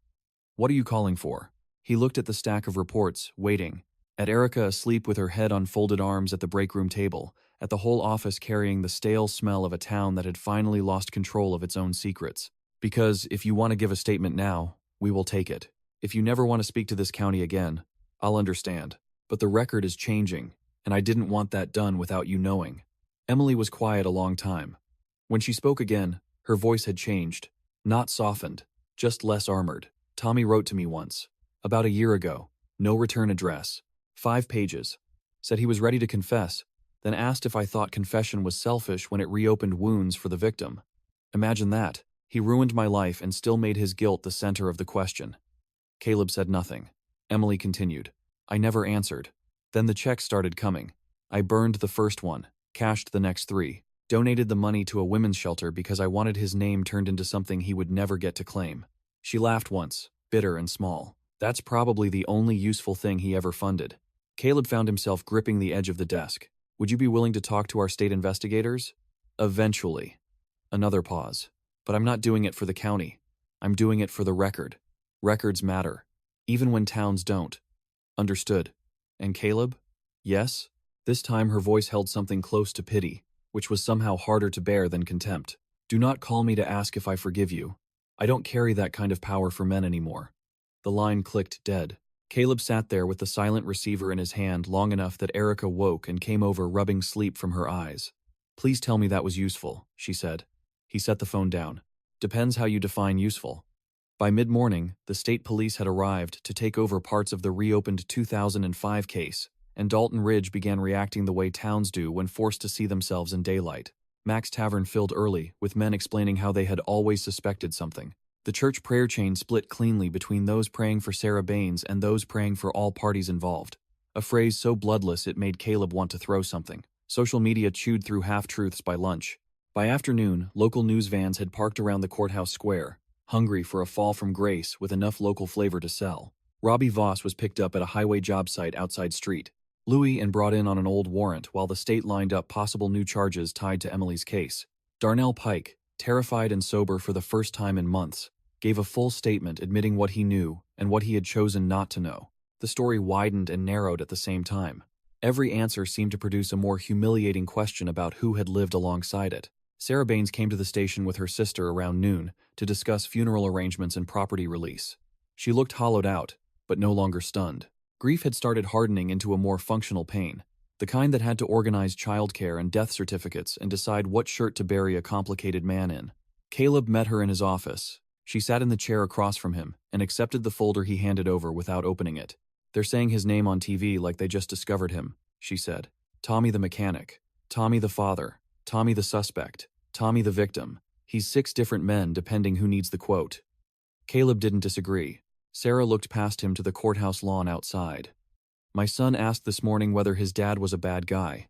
What are you calling for? He looked at the stack of reports, waiting. At Erica asleep with her head on folded arms at the break room table, at the whole office carrying the stale smell of a town that had finally lost control of its own secrets. Because if you want to give a statement now, we will take it. If you never want to speak to this county again, I'll understand. But the record is changing, and I didn't want that done without you knowing. Emily was quiet a long time. When she spoke again, her voice had changed. Not softened, just less armored. Tommy wrote to me once. About a year ago. No return address. 5 pages. Said he was ready to confess, then asked if I thought confession was selfish when it reopened wounds for the victim. Imagine that. He ruined my life and still made his guilt the center of the question. Caleb said nothing. Emily continued. I never answered. Then the checks started coming. I burned the first one, cashed the next 3, donated the money to a women's shelter because I wanted his name turned into something he would never get to claim. She laughed once, bitter and small. That's probably the only useful thing he ever funded. Caleb found himself gripping the edge of the desk. Would you be willing to talk to our state investigators? Eventually. Another pause. But I'm not doing it for the county. I'm doing it for the record. Records matter. Even when towns don't. Understood. And Caleb? Yes? This time her voice held something close to pity, which was somehow harder to bear than contempt. Do not call me to ask if I forgive you. I don't carry that kind of power for men anymore. The line clicked dead. Caleb sat there with the silent receiver in his hand long enough that Erica woke and came over, rubbing sleep from her eyes. Please tell me that was useful, she said. He set the phone down. Depends how you define useful. By mid-morning, the state police had arrived to take over parts of the reopened 2005 case, and Dalton Ridge began reacting the way towns do when forced to see themselves in daylight. Mac's Tavern filled early, with men explaining how they had always suspected something. The church prayer chain split cleanly between those praying for Sarah Baines and those praying for all parties involved. A phrase so bloodless it made Caleb want to throw something. Social media chewed through half-truths by lunch. By afternoon, local news vans had parked around the courthouse square, hungry for a fall from grace with enough local flavor to sell. Robbie Voss was picked up at a highway job site outside street. Louis and brought in on an old warrant while the state lined up possible new charges tied to Emily's case. Darnell Pike, terrified and sober for the first time in months, gave a full statement admitting what he knew and what he had chosen not to know. The story widened and narrowed at the same time. Every answer seemed to produce a more humiliating question about who had lived alongside it. Sarah Baines came to the station with her sister around noon to discuss funeral arrangements and property release. She looked hollowed out, but no longer stunned. Grief had started hardening into a more functional pain, the kind that had to organize childcare and death certificates and decide what shirt to bury a complicated man in. Caleb met her in his office. She sat in the chair across from him and accepted the folder he handed over without opening it. They're saying his name on TV like they just discovered him, she said. Tommy the mechanic, Tommy the father, Tommy the suspect, Tommy the victim. He's 6 different men depending who needs the quote. Caleb didn't disagree. Sarah looked past him to the courthouse lawn outside. My son asked this morning whether his dad was a bad guy.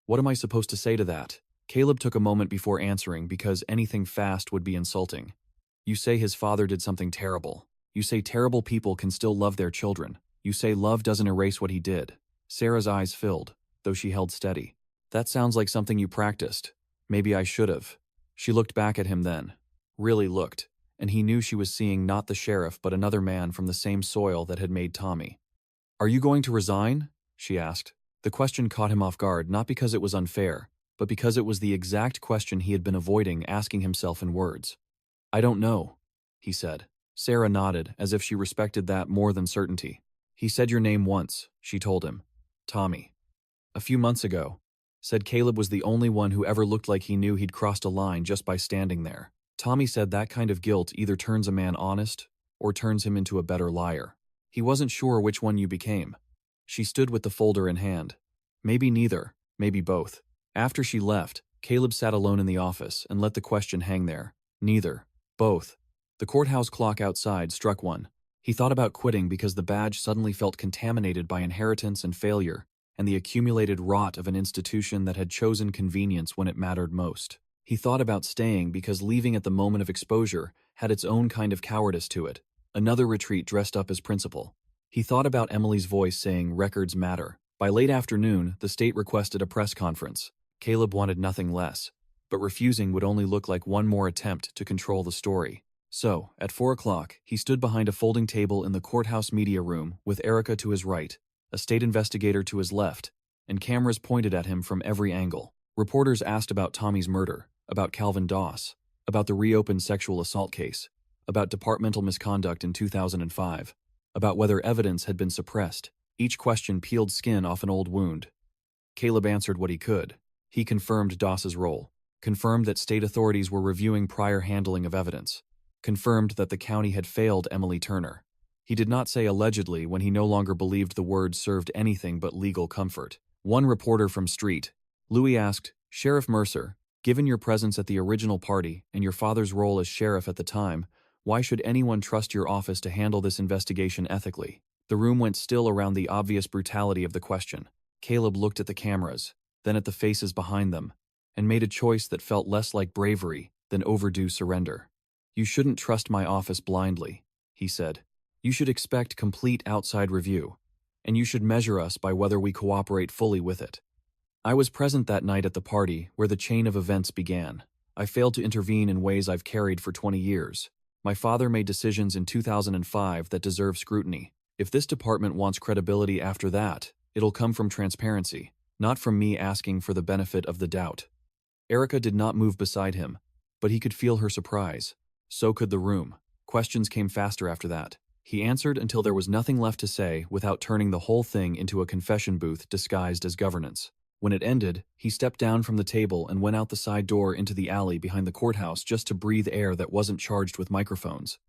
What am I supposed to say to that? Caleb took a moment before answering because anything fast would be insulting. You say his father did something terrible. You say terrible people can still love their children. You say love doesn't erase what he did. Sarah's eyes filled, though she held steady. That sounds like something you practiced. Maybe I should have. She looked back at him then. Really looked, and he knew she was seeing not the sheriff but another man from the same soil that had made Tommy. Are you going to resign? She asked. The question caught him off guard, not because it was unfair, but because it was the exact question he had been avoiding asking himself in words. I don't know, he said. Sarah nodded, as if she respected that more than certainty. He said your name once, she told him. Tommy. A few months ago. Said Caleb was the only one who ever looked like he knew he'd crossed a line just by standing there. Tommy said that kind of guilt either turns a man honest or turns him into a better liar. He wasn't sure which one you became. She stood with the folder in hand. Maybe neither, maybe both. After she left, Caleb sat alone in the office and let the question hang there. Neither. Both. The courthouse clock outside struck 1. He thought about quitting because the badge suddenly felt contaminated by inheritance and failure, and the accumulated rot of an institution that had chosen convenience when it mattered most. He thought about staying because leaving at the moment of exposure had its own kind of cowardice to it, another retreat dressed up as principle. He thought about Emily's voice saying records matter. By late afternoon, the state requested a press conference. Caleb wanted nothing less, but refusing would only look like one more attempt to control the story. So, at 4 o'clock, he stood behind a folding table in the courthouse media room with Erica to his right, a state investigator to his left, and cameras pointed at him from every angle. Reporters asked about Tommy's murder, about Calvin Doss, about the reopened sexual assault case, about departmental misconduct in 2005, about whether evidence had been suppressed. Each question peeled skin off an old wound. Caleb answered what he could. He confirmed Doss's role, confirmed that state authorities were reviewing prior handling of evidence, confirmed that the county had failed Emily Turner. He did not say allegedly when he no longer believed the words served anything but legal comfort. One reporter from Street, Louis, asked, Sheriff Mercer, given your presence at the original party and your father's role as sheriff at the time, why should anyone trust your office to handle this investigation ethically? The room went still around the obvious brutality of the question. Caleb looked at the cameras, then at the faces behind them, and made a choice that felt less like bravery than overdue surrender. You shouldn't trust my office blindly, he said. You should expect complete outside review, and you should measure us by whether we cooperate fully with it. I was present that night at the party where the chain of events began. I failed to intervene in ways I've carried for 20 years. My father made decisions in 2005 that deserve scrutiny. If this department wants credibility after that, it'll come from transparency, not from me asking for the benefit of the doubt. Erica did not move beside him, but he could feel her surprise. So could the room. Questions came faster after that. He answered until there was nothing left to say without turning the whole thing into a confession booth disguised as governance. When it ended, he stepped down from the table and went out the side door into the alley behind the courthouse just to breathe air that wasn't charged with microphones.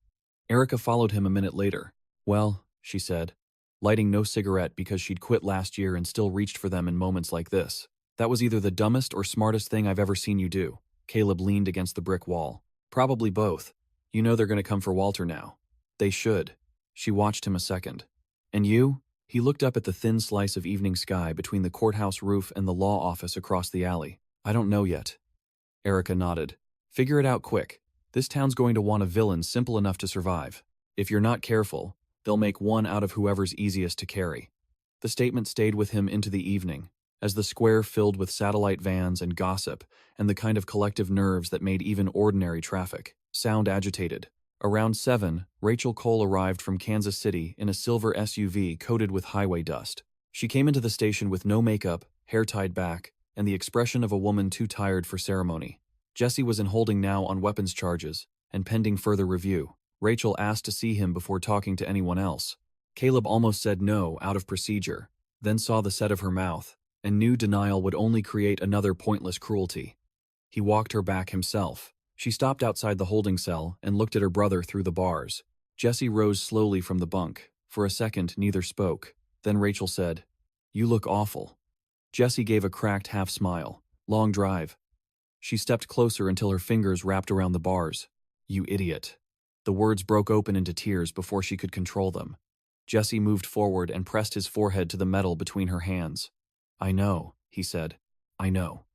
Erica followed him a minute later. Well, she said, lighting no cigarette because she'd quit last year and still reached for them in moments like this. That was either the dumbest or smartest thing I've ever seen you do. Caleb leaned against the brick wall. Probably both. You know they're going to come for Walter now. They should. She watched him a second. And you? He looked up at the thin slice of evening sky between the courthouse roof and the law office across the alley. I don't know yet. Erica nodded. Figure it out quick. This town's going to want a villain simple enough to survive. If you're not careful, they'll make one out of whoever's easiest to carry. The statement stayed with him into the evening, as the square filled with satellite vans and gossip and the kind of collective nerves that made even ordinary traffic sound agitated. Around 7, Rachel Cole arrived from Kansas City in a silver SUV coated with highway dust. She came into the station with no makeup, hair tied back, and the expression of a woman too tired for ceremony. Jesse was in holding now on weapons charges and pending further review. Rachel asked to see him before talking to anyone else. Caleb almost said no out of procedure, then saw the set of her mouth, and knew denial would only create another pointless cruelty. He walked her back himself. She stopped outside the holding cell and looked at her brother through the bars. Jesse rose slowly from the bunk. For a second, neither spoke. Then Rachel said, "You look awful." Jesse gave a cracked half-smile. "Long drive." She stepped closer until her fingers wrapped around the bars. "You idiot." The words broke open into tears before she could control them. Jesse moved forward and pressed his forehead to the metal between her hands. "I know," he said. "I know."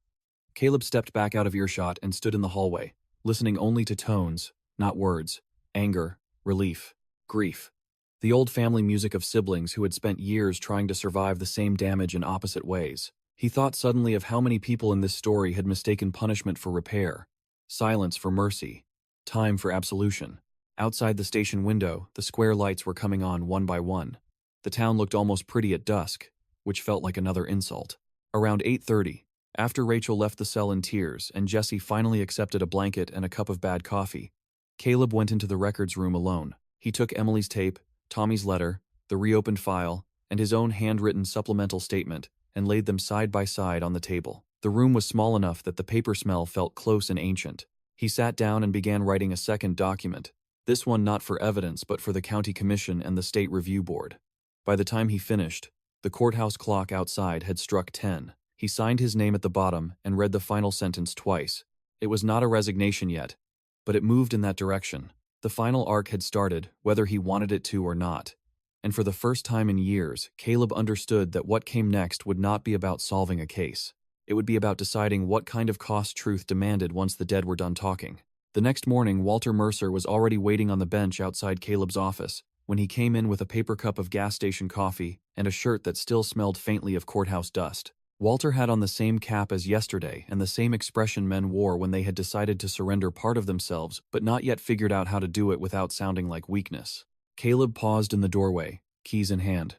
Caleb stepped back out of earshot and stood in the hallway, listening only to tones, not words, anger, relief, grief. The old family music of siblings who had spent years trying to survive the same damage in opposite ways. He thought suddenly of how many people in this story had mistaken punishment for repair, silence for mercy, time for absolution. Outside the station window, the square lights were coming on one by one. The town looked almost pretty at dusk, which felt like another insult. Around 8:30, after Rachel left the cell in tears and Jesse finally accepted a blanket and a cup of bad coffee, Caleb went into the records room alone. He took Emily's tape, Tommy's letter, the reopened file, and his own handwritten supplemental statement, and laid them side by side on the table. The room was small enough that the paper smell felt close and ancient. He sat down and began writing a second document, this one not for evidence but for the county commission and the state review board. By the time he finished, the courthouse clock outside had struck 10. He signed his name at the bottom and read the final sentence twice. It was not a resignation yet, but it moved in that direction. The final arc had started, whether he wanted it to or not. And for the first time in years, Caleb understood that what came next would not be about solving a case. It would be about deciding what kind of cost truth demanded once the dead were done talking. The next morning, Walter Mercer was already waiting on the bench outside Caleb's office when he came in with a paper cup of gas station coffee and a shirt that still smelled faintly of courthouse dust. Walter had on the same cap as yesterday and the same expression men wore when they had decided to surrender part of themselves but not yet figured out how to do it without sounding like weakness. Caleb paused in the doorway, keys in hand.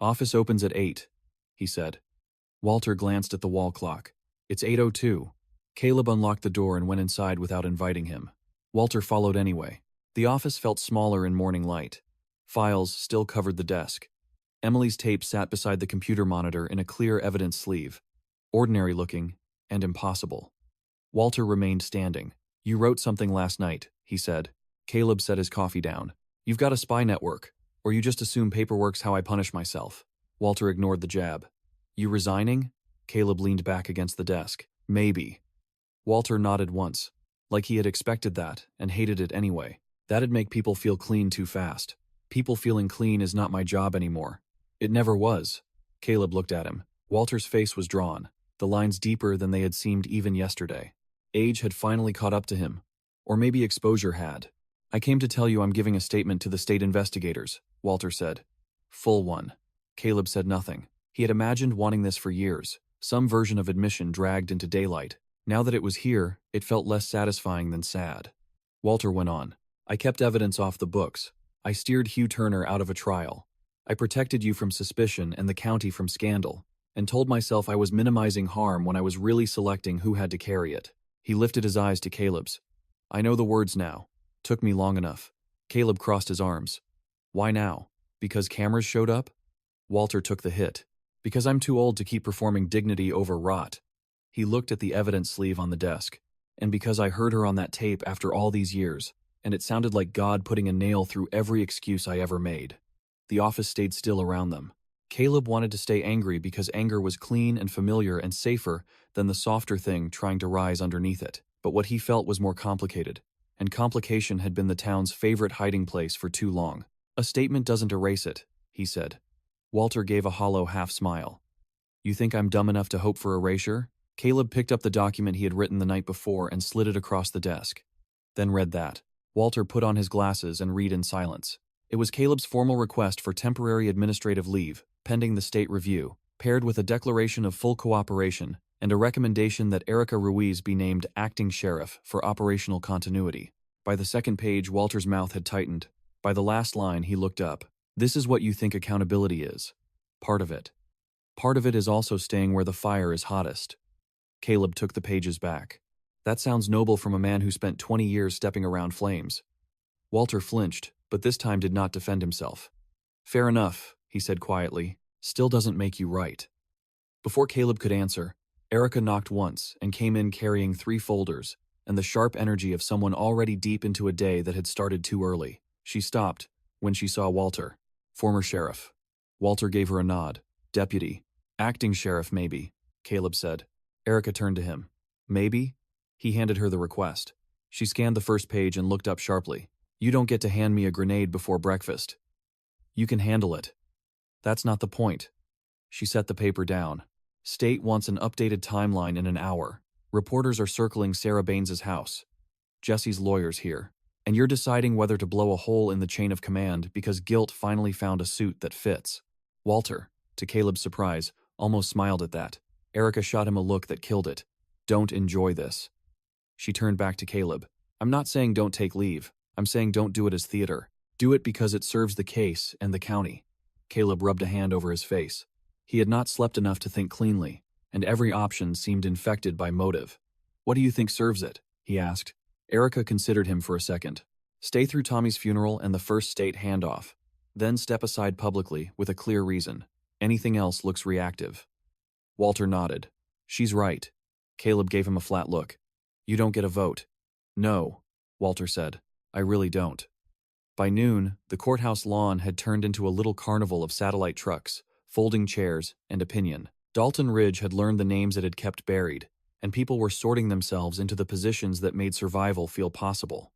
"Office opens at 8, he said. Walter glanced at the wall clock. "It's 8:02. Caleb unlocked the door and went inside without inviting him. Walter followed anyway. The office felt smaller in morning light. Files still covered the desk. Emily's tape sat beside the computer monitor in a clear evidence sleeve. Ordinary looking and impossible. Walter remained standing. "You wrote something last night," he said. Caleb set his coffee down. "You've got a spy network, or you just assume paperwork's how I punish myself." Walter ignored the jab. "You resigning?" Caleb leaned back against the desk. "Maybe." Walter nodded once, like he had expected that and hated it anyway. That'd make people feel clean too fast. People feeling clean is not my job anymore. It never was. Caleb looked at him. Walter's face was drawn, the lines deeper than they had seemed even yesterday. Age had finally caught up to him. Or maybe exposure had. "I came to tell you I'm giving a statement to the state investigators," Walter said. "Full one." Caleb said nothing. He had imagined wanting this for years, some version of admission dragged into daylight. Now that it was here, it felt less satisfying than sad. Walter went on. "I kept evidence off the books. I steered Hugh Turner out of a trial. I protected you from suspicion and the county from scandal, and told myself I was minimizing harm when I was really selecting who had to carry it." He lifted his eyes to Caleb's. "I know the words now. Took me long enough." Caleb crossed his arms. "Why now? Because cameras showed up?" Walter took the hit. "Because I'm too old to keep performing dignity over rot." He looked at the evidence sleeve on the desk. "And because I heard her on that tape after all these years, and it sounded like God putting a nail through every excuse I ever made." The office stayed still around them. Caleb wanted to stay angry because anger was clean and familiar and safer than the softer thing trying to rise underneath it. But what he felt was more complicated, and complication had been the town's favorite hiding place for too long. "A statement doesn't erase it," he said. Walter gave a hollow half-smile. "You think I'm dumb enough to hope for erasure?" Caleb picked up the document he had written the night before and slid it across the desk. Then read that. Walter put on his glasses and read in silence. It was Caleb's formal request for temporary administrative leave, pending the state review, paired with a declaration of full cooperation and a recommendation that Erica Ruiz be named acting sheriff for operational continuity. By the second page, Walter's mouth had tightened. By the last line, he looked up. "This is what you think accountability is. Part of it. Part of it is also staying where the fire is hottest." Caleb took the pages back. "That sounds noble from a man who spent 20 years stepping around flames." Walter flinched, but this time did not defend himself. "Fair enough," he said quietly. "Still doesn't make you right." Before Caleb could answer, Erica knocked once and came in carrying 3 folders and the sharp energy of someone already deep into a day that had started too early. She stopped when she saw Walter. "Former sheriff." Walter gave her a nod. "Deputy. Acting sheriff, maybe," Caleb said. Erica turned to him. "Maybe?" He handed her the request. She scanned the first page and looked up sharply. "You don't get to hand me a grenade before breakfast. You can handle it." "That's not the point." She set the paper down. "State wants an updated timeline in an hour. Reporters are circling Sarah Baines's house. Jesse's lawyer's here. And you're deciding whether to blow a hole in the chain of command because guilt finally found a suit that fits." Walter, to Caleb's surprise, almost smiled at that. Erica shot him a look that killed it. "Don't enjoy this." She turned back to Caleb. "I'm not saying don't take leave. I'm saying don't do it as theater. Do it because it serves the case and the county." Caleb rubbed a hand over his face. He had not slept enough to think cleanly, and every option seemed infected by motive. "What do you think serves it?" he asked. Erica considered him for a second. Stay through Tommy's funeral and the first state handoff. Then step aside publicly with a clear reason. Anything else looks reactive. Walter nodded. She's right. Caleb gave him a flat look. You don't get a vote. No, Walter said. I really don't. By noon, the courthouse lawn had turned into a little carnival of satellite trucks, folding chairs, and opinion. Dalton Ridge had learned the names it had kept buried, and people were sorting themselves into the positions that made survival feel possible.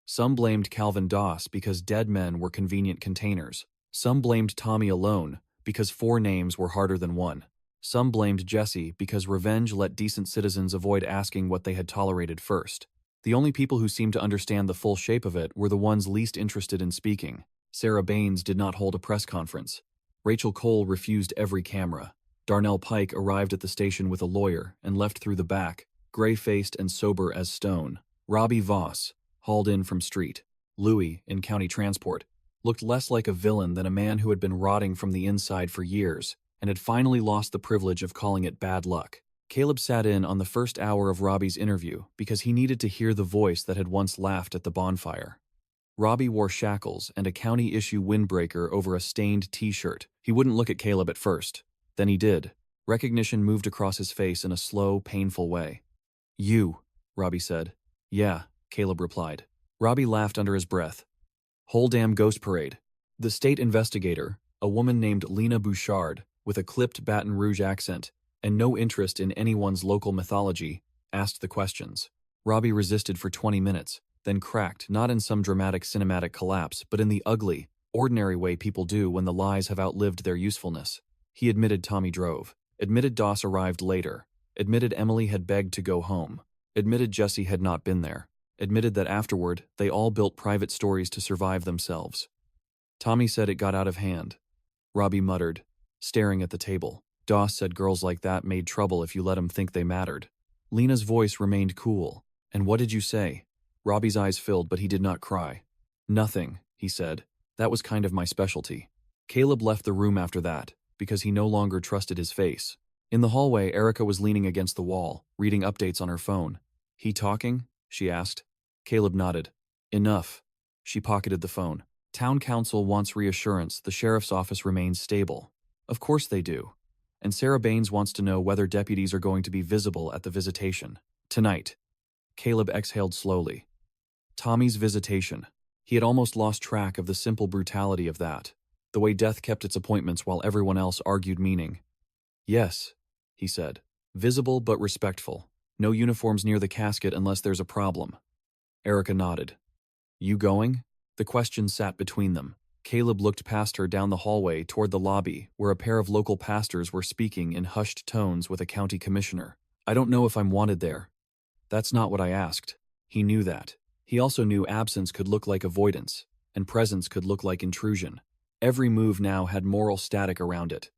Some blamed Calvin Doss because dead men were convenient containers. Some blamed Tommy alone because 4 names were harder than 1. Some blamed Jesse because revenge let decent citizens avoid asking what they had tolerated first. The only people who seemed to understand the full shape of it were the ones least interested in speaking. Sarah Baines did not hold a press conference. Rachel Cole refused every camera. Darnell Pike arrived at the station with a lawyer and left through the back, gray-faced and sober as stone. Robbie Voss, hauled in from street. Louis, in county transport, looked less like a villain than a man who had been rotting from the inside for years and had finally lost the privilege of calling it bad luck. Caleb sat in on the first hour of Robbie's interview because he needed to hear the voice that had once laughed at the bonfire. Robbie wore shackles and a county-issue windbreaker over a stained t-shirt. He wouldn't look at Caleb at first. Then he did. Recognition moved across his face in a slow, painful way. You, Robbie said. Yeah, Caleb replied. Robbie laughed under his breath. Whole damn ghost parade. The state investigator, a woman named Lena Bouchard, with a clipped Baton Rouge accent, and no interest in anyone's local mythology, asked the questions. Robbie resisted for 20 minutes, then cracked, not in some dramatic cinematic collapse, but in the ugly, ordinary way people do when the lies have outlived their usefulness. He admitted Tommy drove, admitted Doss arrived later, admitted Emily had begged to go home, admitted Jesse had not been there, admitted that afterward they all built private stories to survive themselves. Tommy said it got out of hand. Robbie muttered, staring at the table. Doss said girls like that made trouble if you let them think they mattered. Lena's voice remained cool. And what did you say? Robbie's eyes filled, but he did not cry. Nothing, he said. That was kind of my specialty. Caleb left the room after that, because he no longer trusted his face. In the hallway, Erica was leaning against the wall, reading updates on her phone. He talking? She asked. Caleb nodded. Enough. She pocketed the phone. Town council wants reassurance the sheriff's office remains stable. Of course they do. And Sarah Baines wants to know whether deputies are going to be visible at the visitation. Tonight. Caleb exhaled slowly. Tommy's visitation. He had almost lost track of the simple brutality of that. The way death kept its appointments while everyone else argued meaning. Yes, he said. Visible but respectful. No uniforms near the casket unless there's a problem. Erica nodded. You going? The question sat between them. Caleb looked past her down the hallway toward the lobby, where a pair of local pastors were speaking in hushed tones with a county commissioner. I don't know if I'm wanted there. That's not what I asked. He knew that. He also knew absence could look like avoidance, and presence could look like intrusion. Every move now had moral static around it.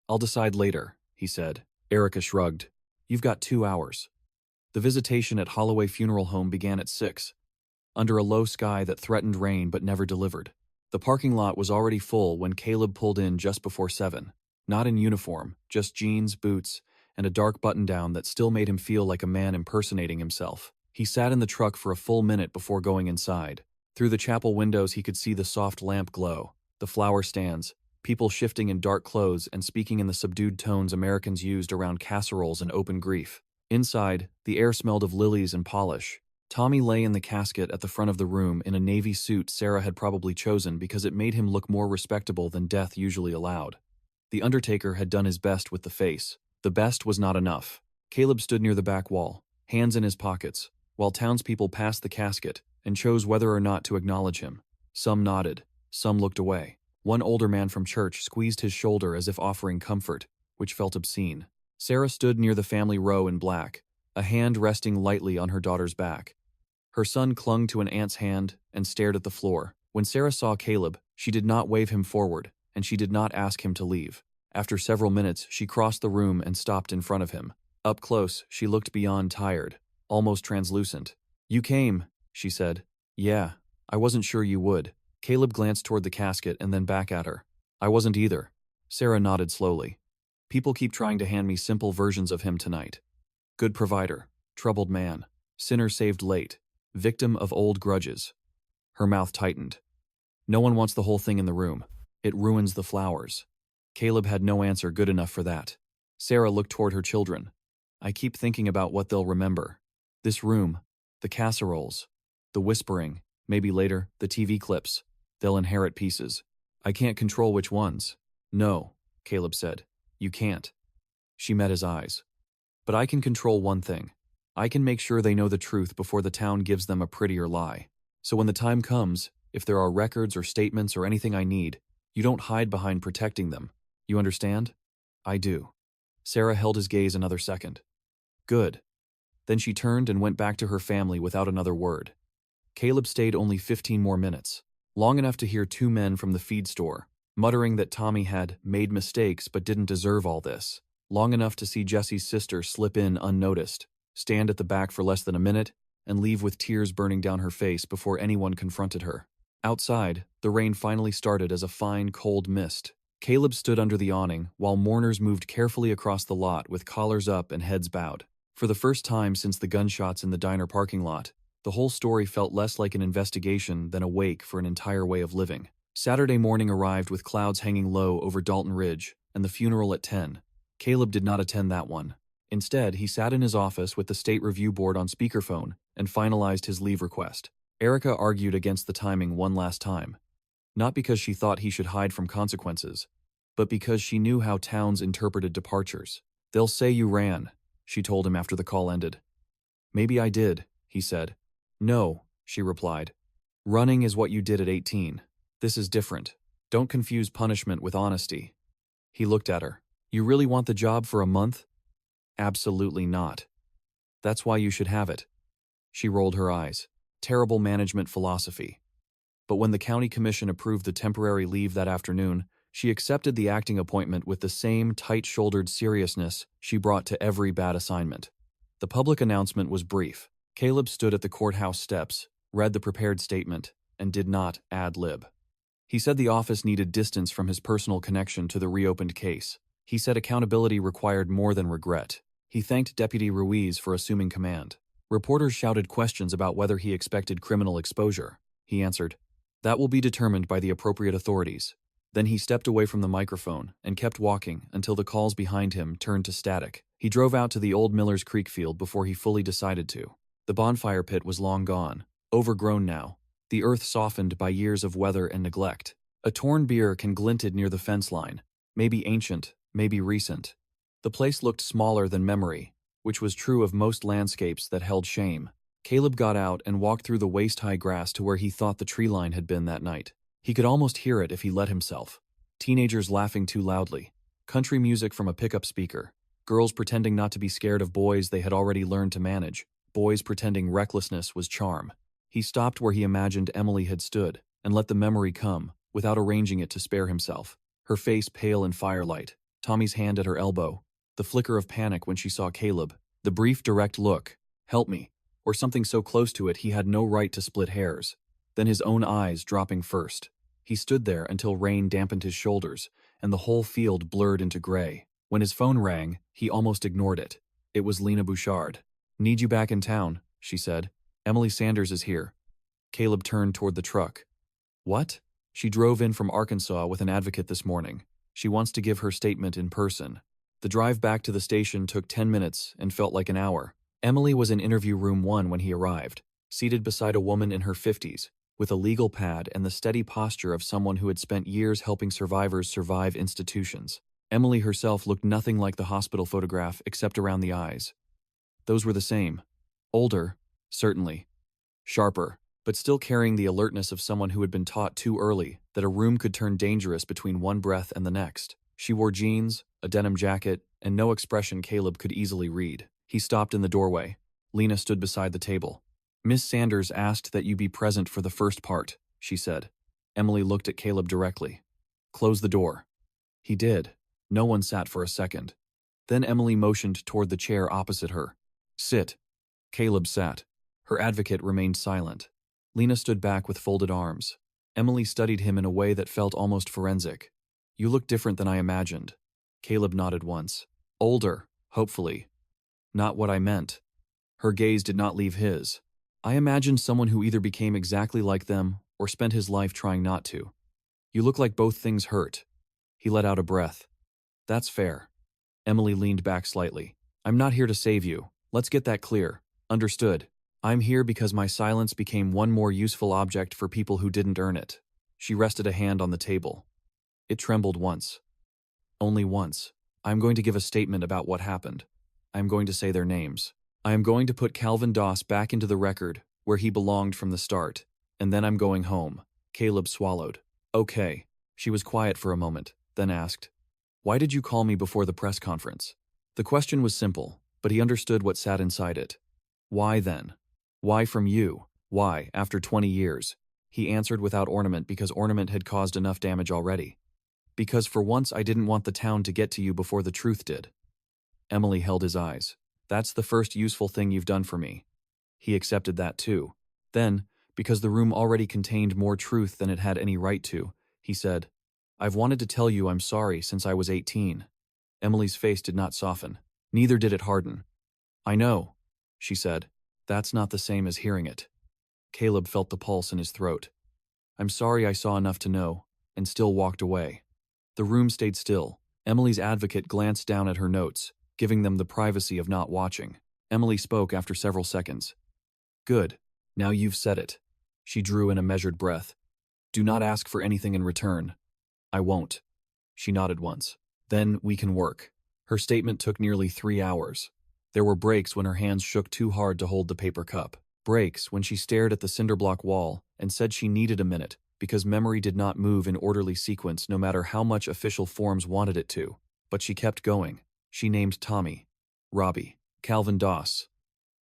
I'll decide later, he said. Erica shrugged. You've got 2 hours. The visitation at Holloway Funeral Home began at 6, under a low sky that threatened rain but never delivered. The parking lot was already full when Caleb pulled in just before 7. Not in uniform, just jeans, boots, and a dark button-down that still made him feel like a man impersonating himself. He sat in the truck for a full minute before going inside. Through the chapel windows he could see the soft lamp glow, the flower stands, people shifting in dark clothes and speaking in the subdued tones Americans used around casseroles and open grief. Inside, the air smelled of lilies and polish. Tommy lay in the casket at the front of the room in a navy suit Sarah had probably chosen because it made him look more respectable than death usually allowed. The undertaker had done his best with the face. The best was not enough. Caleb stood near the back wall, hands in his pockets, while townspeople passed the casket and chose whether or not to acknowledge him. Some nodded, some looked away. One older man from church squeezed his shoulder as if offering comfort, which felt obscene. Sarah stood near the family row in black, a hand resting lightly on her daughter's back. Her son clung to an aunt's hand and stared at the floor. When Sarah saw Caleb, she did not wave him forward, and she did not ask him to leave. After several minutes, she crossed the room and stopped in front of him. Up close, she looked beyond tired, almost translucent. You came, she said. Yeah, I wasn't sure you would. Caleb glanced toward the casket and then back at her. I wasn't either. Sarah nodded slowly. People keep trying to hand me simple versions of him tonight. Good provider, troubled man, sinner saved late, victim of old grudges. Her mouth tightened. No one wants the whole thing in the room. It ruins the flowers. Caleb had no answer good enough for that. Sarah looked toward her children. I keep thinking about what they'll remember. This room, the casseroles, the whispering, maybe later, the TV clips. They'll inherit pieces. I can't control which ones. No, Caleb said. You can't. She met his eyes. But I can control one thing. I can make sure they know the truth before the town gives them a prettier lie. So when the time comes, if there are records or statements or anything I need, you don't hide behind protecting them. You understand? I do. Sarah held his gaze another second. Good. Then she turned and went back to her family without another word. Caleb stayed only 15 more minutes, long enough to hear two men from the feed store, muttering that Tommy had made mistakes but didn't deserve all this, long enough to see Jesse's sister slip in unnoticed, stand at the back for less than a minute, and leave with tears burning down her face before anyone confronted her. Outside, the rain finally started as a fine, cold mist. Caleb stood under the awning while mourners moved carefully across the lot with collars up and heads bowed. For the first time since the gunshots in the diner parking lot, the whole story felt less like an investigation than a wake for an entire way of living. Saturday morning arrived with clouds hanging low over Dalton Ridge, and the funeral at 10. Caleb did not attend that one. Instead, he sat in his office with the State Review Board on speakerphone and finalized his leave request. Erica argued against the timing one last time. Not because she thought he should hide from consequences, but because she knew how towns interpreted departures. They'll say you ran, she told him after the call ended. Maybe I did, he said. No, she replied. Running is what you did at 18. This is different. Don't confuse punishment with honesty. He looked at her. You really want the job for a month? Absolutely not. That's why you should have it. She rolled her eyes. Terrible management philosophy. But when the county commission approved the temporary leave that afternoon, she accepted the acting appointment with the same tight-shouldered seriousness she brought to every bad assignment. The public announcement was brief. Caleb stood at the courthouse steps, read the prepared statement, and did not ad-lib. He said the office needed distance from his personal connection to the reopened case. He said accountability required more than regret. He thanked Deputy Ruiz for assuming command. Reporters shouted questions about whether he expected criminal exposure. He answered, "That will be determined by the appropriate authorities." Then he stepped away from the microphone and kept walking until the calls behind him turned to static. He drove out to the old Miller's Creek field before he fully decided to. The bonfire pit was long gone, overgrown now, the earth softened by years of weather and neglect. A torn beer can glinted near the fence line, maybe ancient, maybe recent. The place looked smaller than memory, which was true of most landscapes that held shame. Caleb got out and walked through the waist-high grass to where he thought the tree line had been that night. He could almost hear it if he let himself. Teenagers laughing too loudly, country music from a pickup speaker, girls pretending not to be scared of boys they had already learned to manage, boys pretending recklessness was charm. He stopped where he imagined Emily had stood and let the memory come, without arranging it to spare himself. Her face pale in firelight, Tommy's hand at her elbow, the flicker of panic when she saw Caleb, the brief direct look, "Help me," or something so close to it he had no right to split hairs. Then his own eyes dropping first. He stood there until rain dampened his shoulders, and the whole field blurred into gray. When his phone rang, he almost ignored it. It was Lena Bouchard. "Need you back in town," she said. "Emily Sanders is here." Caleb turned toward the truck. "What?" "She drove in from Arkansas with an advocate this morning. She wants to give her statement in person." The drive back to the station took 10 minutes and felt like an hour. Emily was in interview room 1 when he arrived, seated beside a woman in her 50s, with a legal pad and the steady posture of someone who had spent years helping survivors survive institutions. Emily herself looked nothing like the hospital photograph except around the eyes. Those were the same. Older, certainly. Sharper, but still carrying the alertness of someone who had been taught too early that a room could turn dangerous between one breath and the next. She wore jeans, a denim jacket, and no expression Caleb could easily read. He stopped in the doorway. Lena stood beside the table. "Miss Sanders asked that you be present for the first part," she said. Emily looked at Caleb directly. "Close the door." He did. No one sat for a second. Then Emily motioned toward the chair opposite her. "Sit." Caleb sat. Her advocate remained silent. Lena stood back with folded arms. Emily studied him in a way that felt almost forensic. "You look different than I imagined." Caleb nodded once. "Older, hopefully." "Not what I meant." Her gaze did not leave his. "I imagined someone who either became exactly like them or spent his life trying not to. You look like both things hurt. He let out a breath. That's fair. Emily leaned back slightly. I'm not here to save you. Let's get that clear. Understood. I'm here because my silence became one more useful object for people who didn't earn it. She rested a hand on the table. It trembled once. Only once. I'm going to give a statement about what happened. I'm going to say their names. I am going to put Calvin Doss back into the record, where he belonged from the start. And then I'm going home. Caleb swallowed. Okay. She was quiet for a moment, then asked, why did you call me before the press conference? The question was simple, but he understood what sat inside it. Why then? Why from you? Why, after 20 years? He answered without ornament because ornament had caused enough damage already. Because for once I didn't want the town to get to you before the truth did. Emily held his eyes. That's the first useful thing you've done for me. He accepted that too. Then, because the room already contained more truth than it had any right to, he said, I've wanted to tell you I'm sorry since I was 18. Emily's face did not soften. Neither did it harden. I know, she said. That's not the same as hearing it. Caleb felt the pulse in his throat. I'm sorry I saw enough to know, and still walked away. The room stayed still. Emily's advocate glanced down at her notes, giving them the privacy of not watching. Emily spoke after several seconds. Good. Now you've said it. She drew in a measured breath. Do not ask for anything in return. I won't. She nodded once. Then we can work. Her statement took nearly 3 hours. There were breaks when her hands shook too hard to hold the paper cup. Breaks when she stared at the cinderblock wall and said she needed a minute because memory did not move in orderly sequence no matter how much official forms wanted it to. But she kept going. She named Tommy, Robbie, Calvin Doss.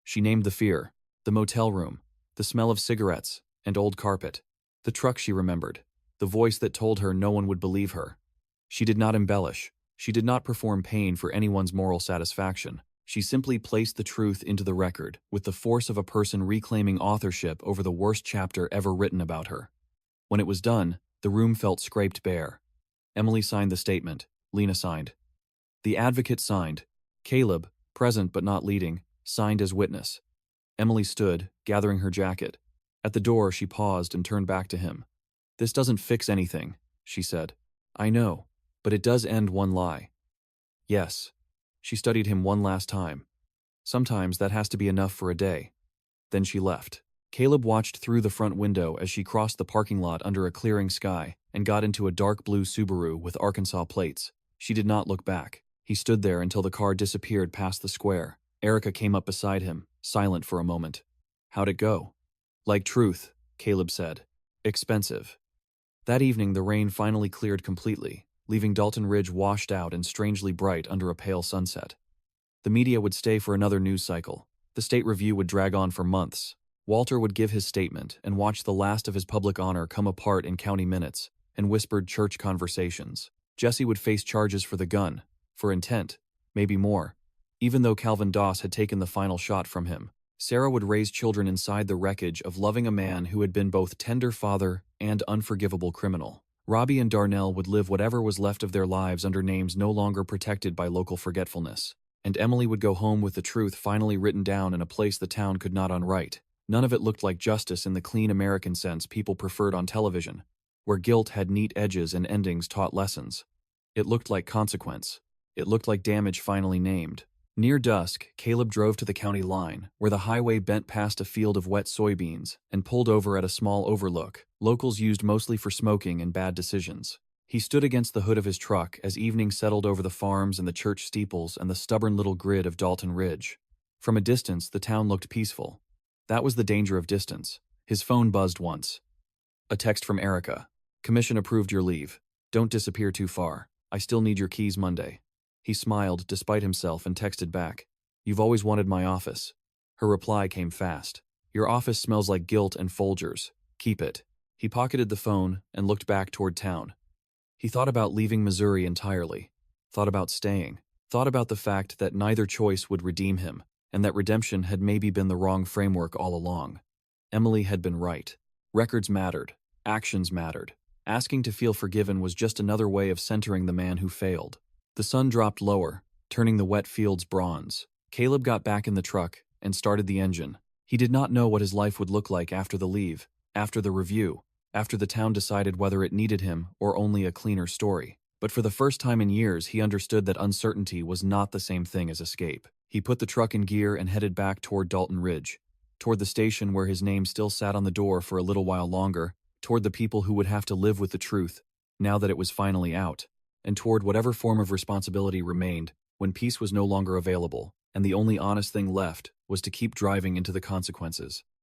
She named the fear, the motel room, the smell of cigarettes and old carpet, the truck she remembered, the voice that told her no one would believe her. She did not embellish. She did not perform pain for anyone's moral satisfaction. She simply placed the truth into the record with the force of a person reclaiming authorship over the worst chapter ever written about her. When it was done, the room felt scraped bare. Emily signed the statement. Lena signed. The advocate signed. Caleb, present but not leading, signed as witness. Emily stood, gathering her jacket. At the door, she paused and turned back to him. This doesn't fix anything, she said. I know, but it does end one lie. Yes. She studied him one last time. Sometimes that has to be enough for a day. Then she left. Caleb watched through the front window as she crossed the parking lot under a clearing sky and got into a dark blue Subaru with Arkansas plates. She did not look back. He stood there until the car disappeared past the square. Erica came up beside him, silent for a moment. How'd it go? Like truth, Caleb said. Expensive. That evening the rain finally cleared completely, leaving Dalton Ridge washed out and strangely bright under a pale sunset. The media would stay for another news cycle. The state review would drag on for months. Walter would give his statement and watch the last of his public honor come apart in county minutes and whispered church conversations. Jesse would face charges for the gun, for intent, maybe more. Even though Calvin Doss had taken the final shot from him, Sarah would raise children inside the wreckage of loving a man who had been both tender father and unforgivable criminal. Robbie and Darnell would live whatever was left of their lives under names no longer protected by local forgetfulness. And Emily would go home with the truth finally written down in a place the town could not unwrite. None of it looked like justice in the clean American sense people preferred on television, where guilt had neat edges and endings taught lessons. It looked like consequence. It looked like damage finally named. Near dusk, Caleb drove to the county line, where the highway bent past a field of wet soybeans and pulled over at a small overlook, locals used mostly for smoking and bad decisions. He stood against the hood of his truck as evening settled over the farms and the church steeples and the stubborn little grid of Dalton Ridge. From a distance, the town looked peaceful. That was the danger of distance. His phone buzzed once. A text from Erica. Commission approved your leave. Don't disappear too far. I still need your keys Monday. He smiled despite himself and texted back. You've always wanted my office. Her reply came fast. Your office smells like guilt and Folgers. Keep it. He pocketed the phone and looked back toward town. He thought about leaving Missouri entirely. Thought about staying. Thought about the fact that neither choice would redeem him, and that redemption had maybe been the wrong framework all along. Emily had been right. Records mattered. Actions mattered. Asking to feel forgiven was just another way of centering the man who failed. The sun dropped lower, turning the wet fields bronze. Caleb got back in the truck and started the engine. He did not know what his life would look like after the leave, after the review, after the town decided whether it needed him or only a cleaner story. But for the first time in years, he understood that uncertainty was not the same thing as escape. He put the truck in gear and headed back toward Dalton Ridge, toward the station where his name still sat on the door for a little while longer, toward the people who would have to live with the truth, now that it was finally out, and toward whatever form of responsibility remained when peace was no longer available, and the only honest thing left was to keep driving into the consequences.